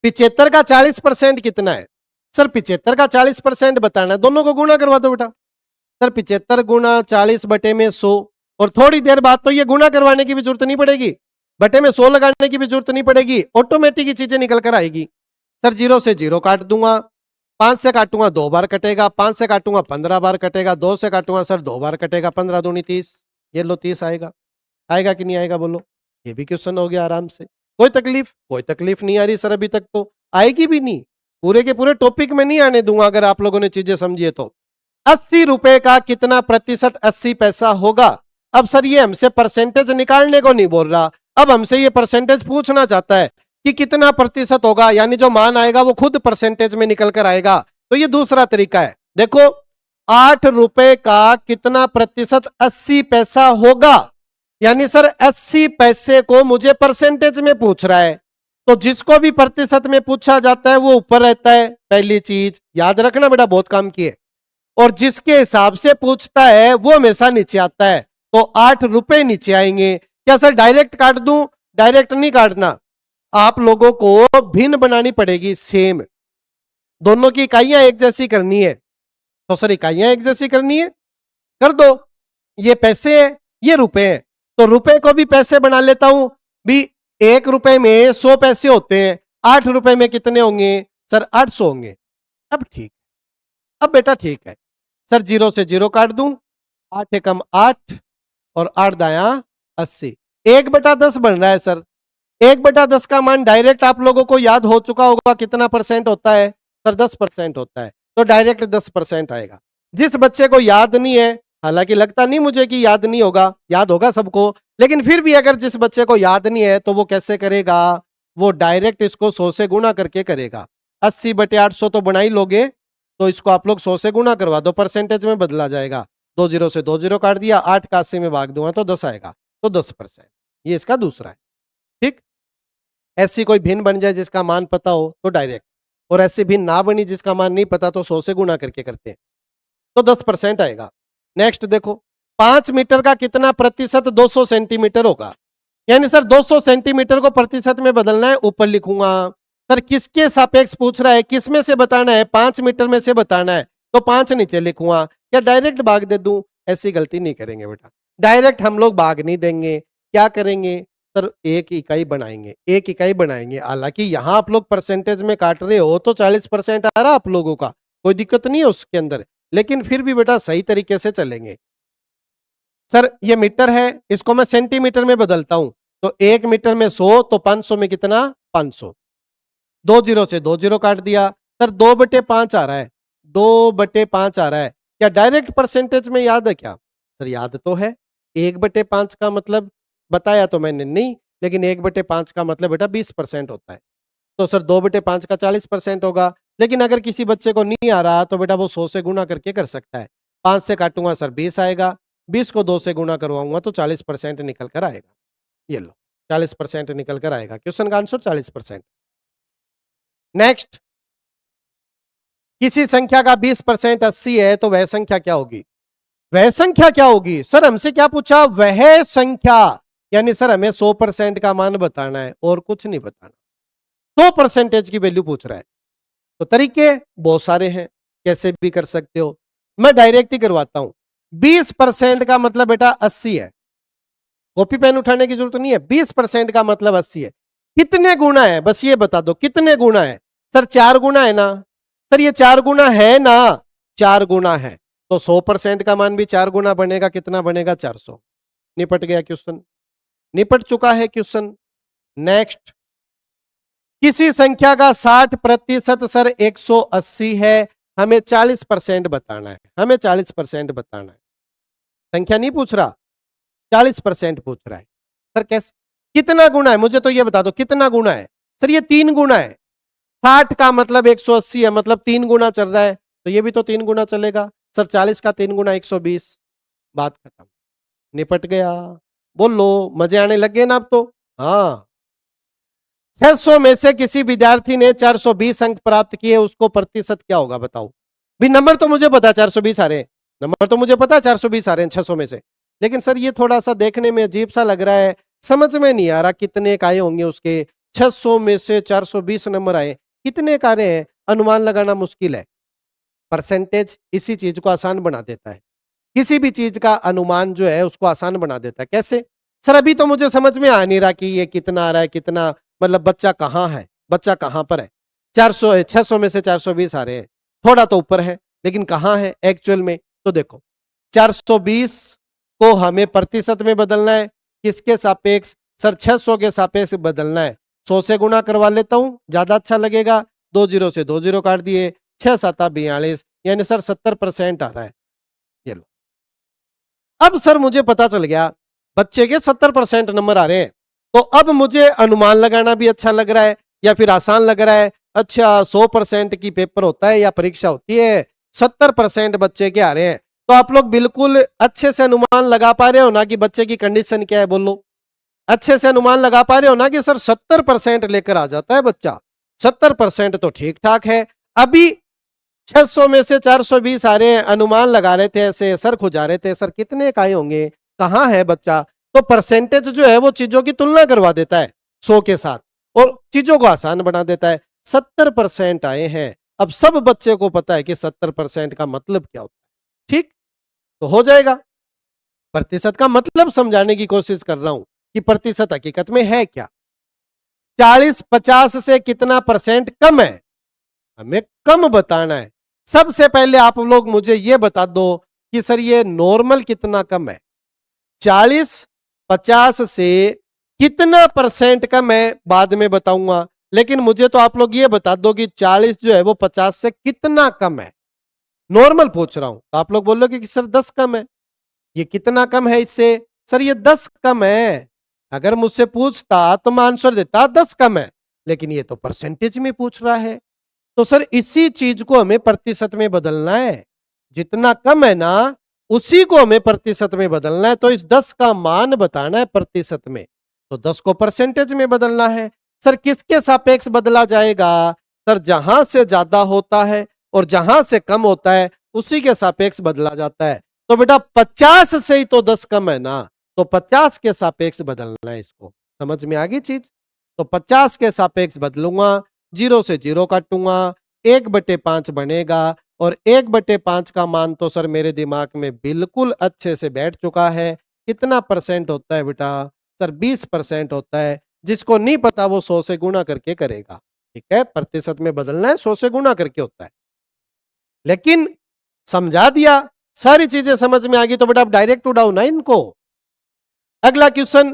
75 का 40% कितना है? सर 75 का 40% बताना है, दोनों को गुणा करवा दो बेटा। सर 75 गुना 40 बटे में 100, और थोड़ी देर बाद तो ये गुणा करवाने की भी जरूरत नहीं पड़ेगी, बटे में 100 लगाने की भी जरूरत नहीं पड़ेगी, ऑटोमेटिक ही चीजें निकल कर आएगी। सर 0 से 0 काट दूंगा, 5 से काटूंगा 2 बार कटेगा, 5 से काटूंगा 15 बार कटेगा, 2 से काटूंगा सर 2 बार कटेगा, 15 दूनी 30। ये लो 30 आएगा। आएगा कि नहीं आएगा बोलो? ये भी क्वेश्चन हो गया आराम से। कोई तकलीफ नहीं आ रही सर, अभी तक तो आएगी भी नहीं, पूरे के पूरे टॉपिक में नहीं आने दूंगा अगर आप लोगों ने चीजें समझिए तो। 80 रुपए का कितना प्रतिशत 80 पैसा होगा? अब सर ये हमसे परसेंटेज निकालने को नहीं बोल रहा, अब हमसे ये परसेंटेज पूछना चाहता है कि कितना प्रतिशत होगा, यानी जो मान आएगा वो खुद परसेंटेज में निकल कर आएगा। तो ये दूसरा तरीका है। देखो 8 रुपए का कितना प्रतिशत 80 पैसा होगा, यानी सर 80 पैसे को मुझे परसेंटेज में पूछ रहा है। तो जिसको भी प्रतिशत में पूछा जाता है वो ऊपर रहता है, पहली चीज याद रखना बेटा, बहुत काम की है। और जिसके हिसाब से पूछता है वो हमेशा नीचे आता है, तो 8 रुपए नीचे आएंगे। क्या सर डायरेक्ट काट दूं? डायरेक्ट नहीं काटना, आप लोगों को भिन्न बनानी पड़ेगी, सेम दोनों की इकाइयां एक जैसी करनी है। तो सर इकाइयां एक जैसी करनी है, कर दो। ये पैसे है, ये रुपए है, तो रुपए को भी पैसे बना लेता हूं भी। 1 रुपए में 100 पैसे होते हैं, 8 रुपए में कितने होंगे सर? 800 होंगे। अब ठीक, अब बेटा ठीक है सर, 0 से 0 काट दूं, 8 एकम 8 और 8 दाया 80, 1/10 बन रहा है सर। 1/10 का मान डायरेक्ट आप लोगों को याद हो चुका होगा, कितना परसेंट होता है सर? 10% होता है, तो डायरेक्ट 10% आएगा। जिस बच्चे को याद नहीं है, हालांकि लगता नहीं मुझे कि याद नहीं होगा, याद होगा सबको, लेकिन फिर भी अगर जिस बच्चे को याद नहीं है तो वो कैसे करेगा? वो डायरेक्ट इसको 100 से गुणा करके करेगा। 80/800 तो बना ही लोगे, तो इसको आप लोग 100 से गुणा करवा दो, परसेंटेज में बदला जाएगा। 2 0 से 2 0 काट दिया, 8 का 80 में भाग दूंगा तो 10 आएगा, तो 10%। ये इसका दूसरा है, ठीक। ऐसी कोई भिन्न बन जाए जिसका मान पता हो तो डायरेक्ट, और ऐसी भिन्न ना बनी जिसका मान नहीं पता तो 100 से गुणा करके करते हैं, तो 10% आएगा। नेक्स्ट देखो, 5 मीटर का कितना प्रतिशत 200 सेंटीमीटर होगा? यानी सर 200 सेंटीमीटर को प्रतिशत में बदलना है, ऊपर लिखूंगा। सर किसके सापेक्ष पूछ रहा है, किस में से बताना है? 5 मीटर में से बताना है, तो 5 नीचे लिखूंगा। क्या डायरेक्ट भाग दे दूं? ऐसी गलती नहीं करेंगे बेटा, डायरेक्ट हम लोग भाग नहीं देंगे। क्या करेंगे सर? एक इकाई बनाएंगे, एक इकाई बनाएंगे। हालांकि यहां आप लोग परसेंटेज में काट रहे हो तो 40% आ रहा आप लोगों का, कोई दिक्कत नहीं है उसके अंदर, लेकिन फिर भी बेटा सही तरीके से चलेंगे। सर ये मीटर है, इसको मैं सेंटीमीटर में बदलता हूं, तो 1 मीटर में 100, तो 500 में कितना? 500। 2 0 से 2 0 काट दिया। सर 2/5 आ रहा है, 2/5 आ रहा है। क्या डायरेक्ट परसेंटेज में याद है क्या? सर याद तो है। 1/5 का मतलब बताया तो मैंने नहीं, लेकिन 1/5 का मतलब बेटा 20% होता है, तो सर 2/5 का 40% होगा। लेकिन अगर किसी बच्चे को नहीं आ रहा तो बेटा वो 100 से गुणा करके कर सकता है। 5 से काटूंगा सर 20 आएगा, 20 को 2 से गुणा करवाऊंगा तो 40% निकल कर आएगा। ये लो 40% निकल कर आएगा, क्वेश्चन का आंसर 40%। नेक्स्ट, किसी संख्या का 20% 80 है तो वह संख्या क्या होगी? वह संख्या क्या होगी? सर हमसे क्या पूछा? वह संख्या, यानी सर हमें 100% का मान बताना है और कुछ नहीं बताना, 100% की वैल्यू पूछ रहा है। तो तरीके बहुत सारे हैं, कैसे भी कर सकते हो, मैं डायरेक्ट ही करवाता हूं। 20% का मतलब बेटा 80 है, कॉपी पेन उठाने की जरूरत नहीं है। 20% का मतलब 80 है। कितने गुना है बस ये बता दो, कितने गुना है? सर 4 गुना है ना। सर ये 4 गुना है ना, 4 गुना है, तो 100% का मान भी 4 गुना बनेगा। कितना बनेगा? 400। निपट गया क्वेश्चन, निपट चुका है क्वेश्चन। नेक्स्ट, किसी संख्या का 60% सर 180 है, हमें 40% बताना है, हमें 40% बताना है। संख्या नहीं पूछ रहा, 40% पूछ रहा है। सर कैसे, कितना गुना है मुझे तो ये बता दो, कितना गुना है? सर ये 3 गुना है। 60 का मतलब 180 है, मतलब 3 गुना चल रहा है, तो ये भी तो 3 गुना चलेगा। सर 40 का 3 गुना 120, बात खत्म, निपट गया। बोलो मजे आने लग गए ना अब तो? हाँ। 600 में से किसी विद्यार्थी ने 420 अंक प्राप्त किए, उसको प्रतिशत क्या होगा बताओ? भी नंबर तो मुझे पता 420 आ रहे हैं, नंबर तो मुझे पता 420 आ रहे हैं 600 में से, लेकिन सर ये थोड़ा सा देखने में अजीब सा लग रहा है, समझ में नहीं आ रहा कितने का आए होंगे उसके। 600 में से 420 नंबर आए, कितने का रहे हैं? अनुमान लगाना मुश्किल है। परसेंटेज इसी चीज को आसान बना देता है, किसी भी चीज का अनुमान जो है उसको आसान बना देता है। कैसे? सर अभी तो मुझे समझ में आ नहीं रहा कि ये कितना आ रहा है, कितना मतलब बच्चा कहाँ है, बच्चा कहाँ पर है। 400 है, 600 में से 420 आ रहे हैं, थोड़ा तो ऊपर है, लेकिन कहाँ है एक्चुअल में? तो देखो 420 को हमें प्रतिशत में बदलना है, किसके सापेक्ष? सर 600 के सापेक्ष बदलना है। 100 से गुणा करवा लेता हूं, ज्यादा अच्छा लगेगा। 2 0 से 2 0 काट दिए, 6 7 42, यानी सर 70% आ रहा है। ये लो, अब सर मुझे पता चल गया बच्चे के 70% नंबर आ रहे हैं, तो अब मुझे अनुमान लगाना भी अच्छा लग रहा है या फिर आसान लग रहा है। अच्छा 100% की पेपर होता है या परीक्षा होती है, 70% बच्चे के आ रहे हैं, तो आप लोग बिल्कुल अच्छे से अनुमान लगा पा रहे हो ना कि बच्चे की कंडीशन क्या है? बोलो अच्छे से अनुमान लगा पा रहे हो ना कि सर 70% लेकर आ जाता है बच्चा, 70% तो ठीक ठाक है। अभी 600 में से 420 आ रहे हैं, अनुमान लगा रहे थे, ऐसे सर खुजा रहे थे, सर कितने का आए होंगे, कहां है बच्चा। तो परसेंटेज जो है वो चीजों की तुलना करवा देता है 100 के साथ और चीजों को आसान बना देता है। 70% आए हैं, अब सब बच्चे को पता है कि 70% का मतलब क्या होता है। ठीक, तो हो जाएगा। प्रतिशत का मतलब समझाने की कोशिश कर रहा हूं कि प्रतिशत हकीकत में है क्या। 40-50 से कितना परसेंट कम है, हमें कम बताना है। सबसे पहले आप लोग मुझे यह बता दो कि सर ये नॉर्मल कितना कम है। 40-50 से कितना परसेंट कम है बाद में बताऊंगा, लेकिन मुझे तो आप लोग ये बता दो कि 40 जो है वो 50 से कितना कम है। नॉर्मल पूछ रहा हूं तो आप लोग बोलोगे कि सर 10 कम है। ये कितना कम है इससे, सर ये 10 कम है। अगर मुझसे पूछता तो मैं आंसर देता 10 कम है, लेकिन ये तो परसेंटेज में पूछ रहा है। तो सर इसी चीज को हमें प्रतिशत में बदलना है। जितना कम है ना उसी को हमें प्रतिशत में बदलना है। तो इस 10 का मान बताना है प्रतिशत में, तो 10 को परसेंटेज में बदलना है। सर किसके सापेक्ष बदला जाएगा, सर जहां से ज्यादा होता है और जहां से कम होता है उसी के सापेक्ष बदला जाता है। तो बेटा 50 से ही तो 10 कम है ना, तो 50 के सापेक्ष बदलना है इसको। समझ में आ गई चीज। तो 50 के सापेक्ष बदलूंगा, 0 से 0 काटूंगा, 1/5 बनेगा और 1/5 का मान तो सर मेरे दिमाग में बिल्कुल अच्छे से बैठ चुका है। कितना परसेंट होता है बेटा, सर 20% होता है। जिसको नहीं पता वो 100 से गुणा करके करेगा। ठीक है, प्रतिशत में बदलना है, 100 से गुणा करके होता है। लेकिन समझा दिया, सारी चीजें समझ में आ गई, तो बेटा अब डायरेक्ट उड़ाओ ना इनको। अगला क्वेश्चन,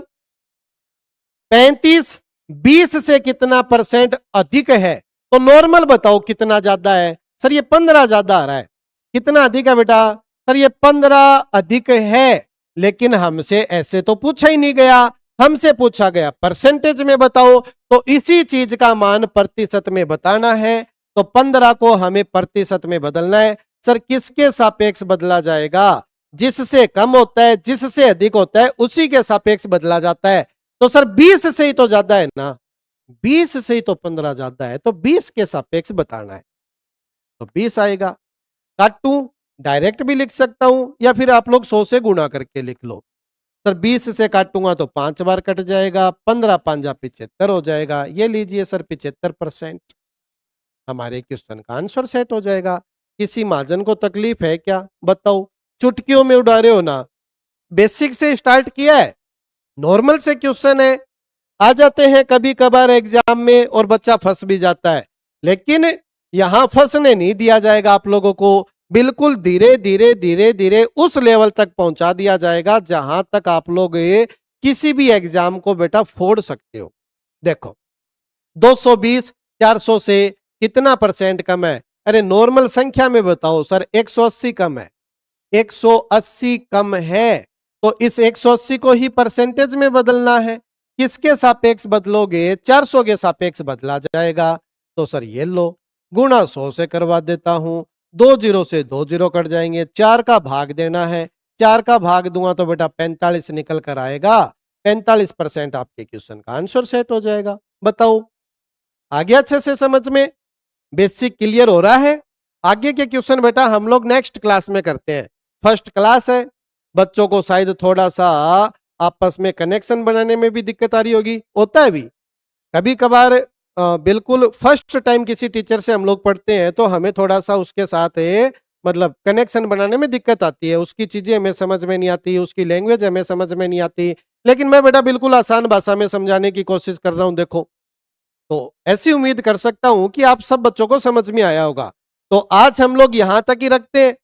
35-20 से कितना परसेंट अधिक है, तो नॉर्मल बताओ कितना ज्यादा है। सर ये 15 ज्यादा आ रहा है। कितना अधिक है बेटा, सर ये 15 अधिक है। लेकिन हमसे ऐसे तो पूछा ही नहीं गया, हमसे पूछा गया परसेंटेज में बताओ। तो इसी चीज का मान प्रतिशत में बताना है, तो 15 को हमें प्रतिशत में बदलना है। सर किसके सापेक्ष बदला जाएगा, जिससे कम होता है जिससे अधिक होता है उसी के सापेक्ष बदला जाता है। तो सर 20 से ही तो ज्यादा है ना, 20 से ही तो 15 ज्यादा है, तो 20 के सापेक्ष बताना है, तो 20 आएगा। काटू, डायरेक्ट भी लिख सकता हूं या फिर आप लोग 100 से गुणा करके लिख लो। सर 20 से काटूंगा तो 5 बार कट जाएगा, 15×5 75 हो जाएगा। ये लीजिए सर 75%। हमारे क्वेश्चन का आंसर सेट हो जाएगा। किसी महाजन को तकलीफ है क्या, बताओ। चुटकियों में उड़ा रहे हो ना, बेसिक से स्टार्ट किया है, नॉर्मल से क्वेश्चन है। आ जाते हैं कभी कभार एग्जाम में और बच्चा फंस भी जाता है, लेकिन यहां फंसने नहीं दिया जाएगा आप लोगों को। बिल्कुल धीरे धीरे धीरे धीरे उस लेवल तक पहुंचा दिया जाएगा जहां तक आप लोग किसी भी एग्जाम को बेटा फोड़ सकते हो। देखो 220 400 से कितना परसेंट कम है, अरे नॉर्मल संख्या में बताओ सर 180 कम है, 180 कम है। तो इस 180 को ही परसेंटेज में बदलना है। किसके सापेक्ष बदलोगे, 400 के सापेक्ष बदला जाएगा। तो सर ये लो, गुणा 100 से करवा देता हूं, 2 0 से 2 0 कट जाएंगे, 4 का भाग देना है, 4 का भाग दूंगा तो बेटा 45 निकल कर आएगा। 45% आपके क्वेश्चन का आंसर सेट हो जाएगा। बताओ आ गया अच्छे से समझ में, बेसिक क्लियर हो रहा है। आगे के क्वेश्चन बेटा हम लोग नेक्स्ट क्लास में करते हैं। फर्स्ट क्लास है, बच्चों को शायद थोड़ा सा आपस में कनेक्शन बनाने में भी दिक्कत आ रही होगी, होता है भी कभी कभार। बिल्कुल फर्स्ट टाइम किसी टीचर से हम लोग पढ़ते हैं तो हमें थोड़ा सा उसके साथ मतलब कनेक्शन बनाने में दिक्कत आती है, उसकी चीजें हमें समझ में नहीं आती, उसकी लैंग्वेज हमें समझ में नहीं आती। लेकिन मैं बेटा बिल्कुल आसान भाषा में समझाने की कोशिश कर रहा हूं। देखो, तो ऐसी उम्मीद कर सकता हूं कि आप सब बच्चों को समझ में आया होगा। तो आज हम लोग यहां तक ही रखते हैं।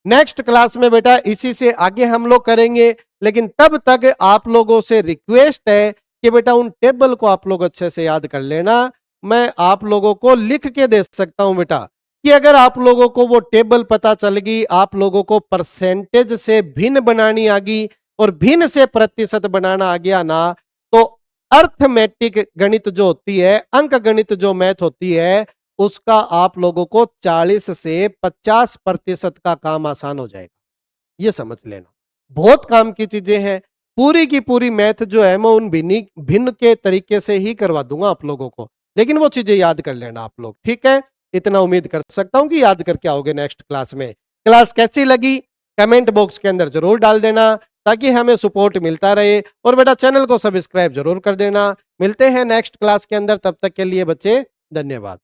नेक्स्ट क्लास में बेटा इसी से आगे हम लोग करेंगे, लेकिन तब तक आप लोगों से रिक्वेस्ट है कि बेटा उन टेबल को आप लोग अच्छे से याद कर लेना। मैं आप लोगों को लिख के दे सकता हूं बेटा कि अगर आप लोगों को वो टेबल पता चल गई, आप लोगों को परसेंटेज से भिन्न बनानी आ गई और भिन्न से प्रतिशत बनाना आ गया ना, तो अर्थमेटिक गणित जो होती है, अंक गणित जो मैथ होती है, उसका आप लोगों को 40 से 50% का काम आसान हो जाएगा। ये समझ लेना, बहुत काम की चीजें हैं। पूरी की पूरी मैथ जो है मैं उन भिन्न के तरीके से ही करवा दूंगा आप लोगों को, लेकिन वो चीजें याद कर लेना आप लोग, ठीक है। इतना उम्मीद कर सकता हूं कि याद करके आओगे नेक्स्ट क्लास में। क्लास कैसी लगी कमेंट बॉक्स के अंदर जरूर डाल देना, ताकि हमें सपोर्ट मिलता रहे। और बेटा चैनल को सब्सक्राइब जरूर कर देना। मिलते हैं नेक्स्ट क्लास के अंदर, तब तक के लिए बच्चे धन्यवाद।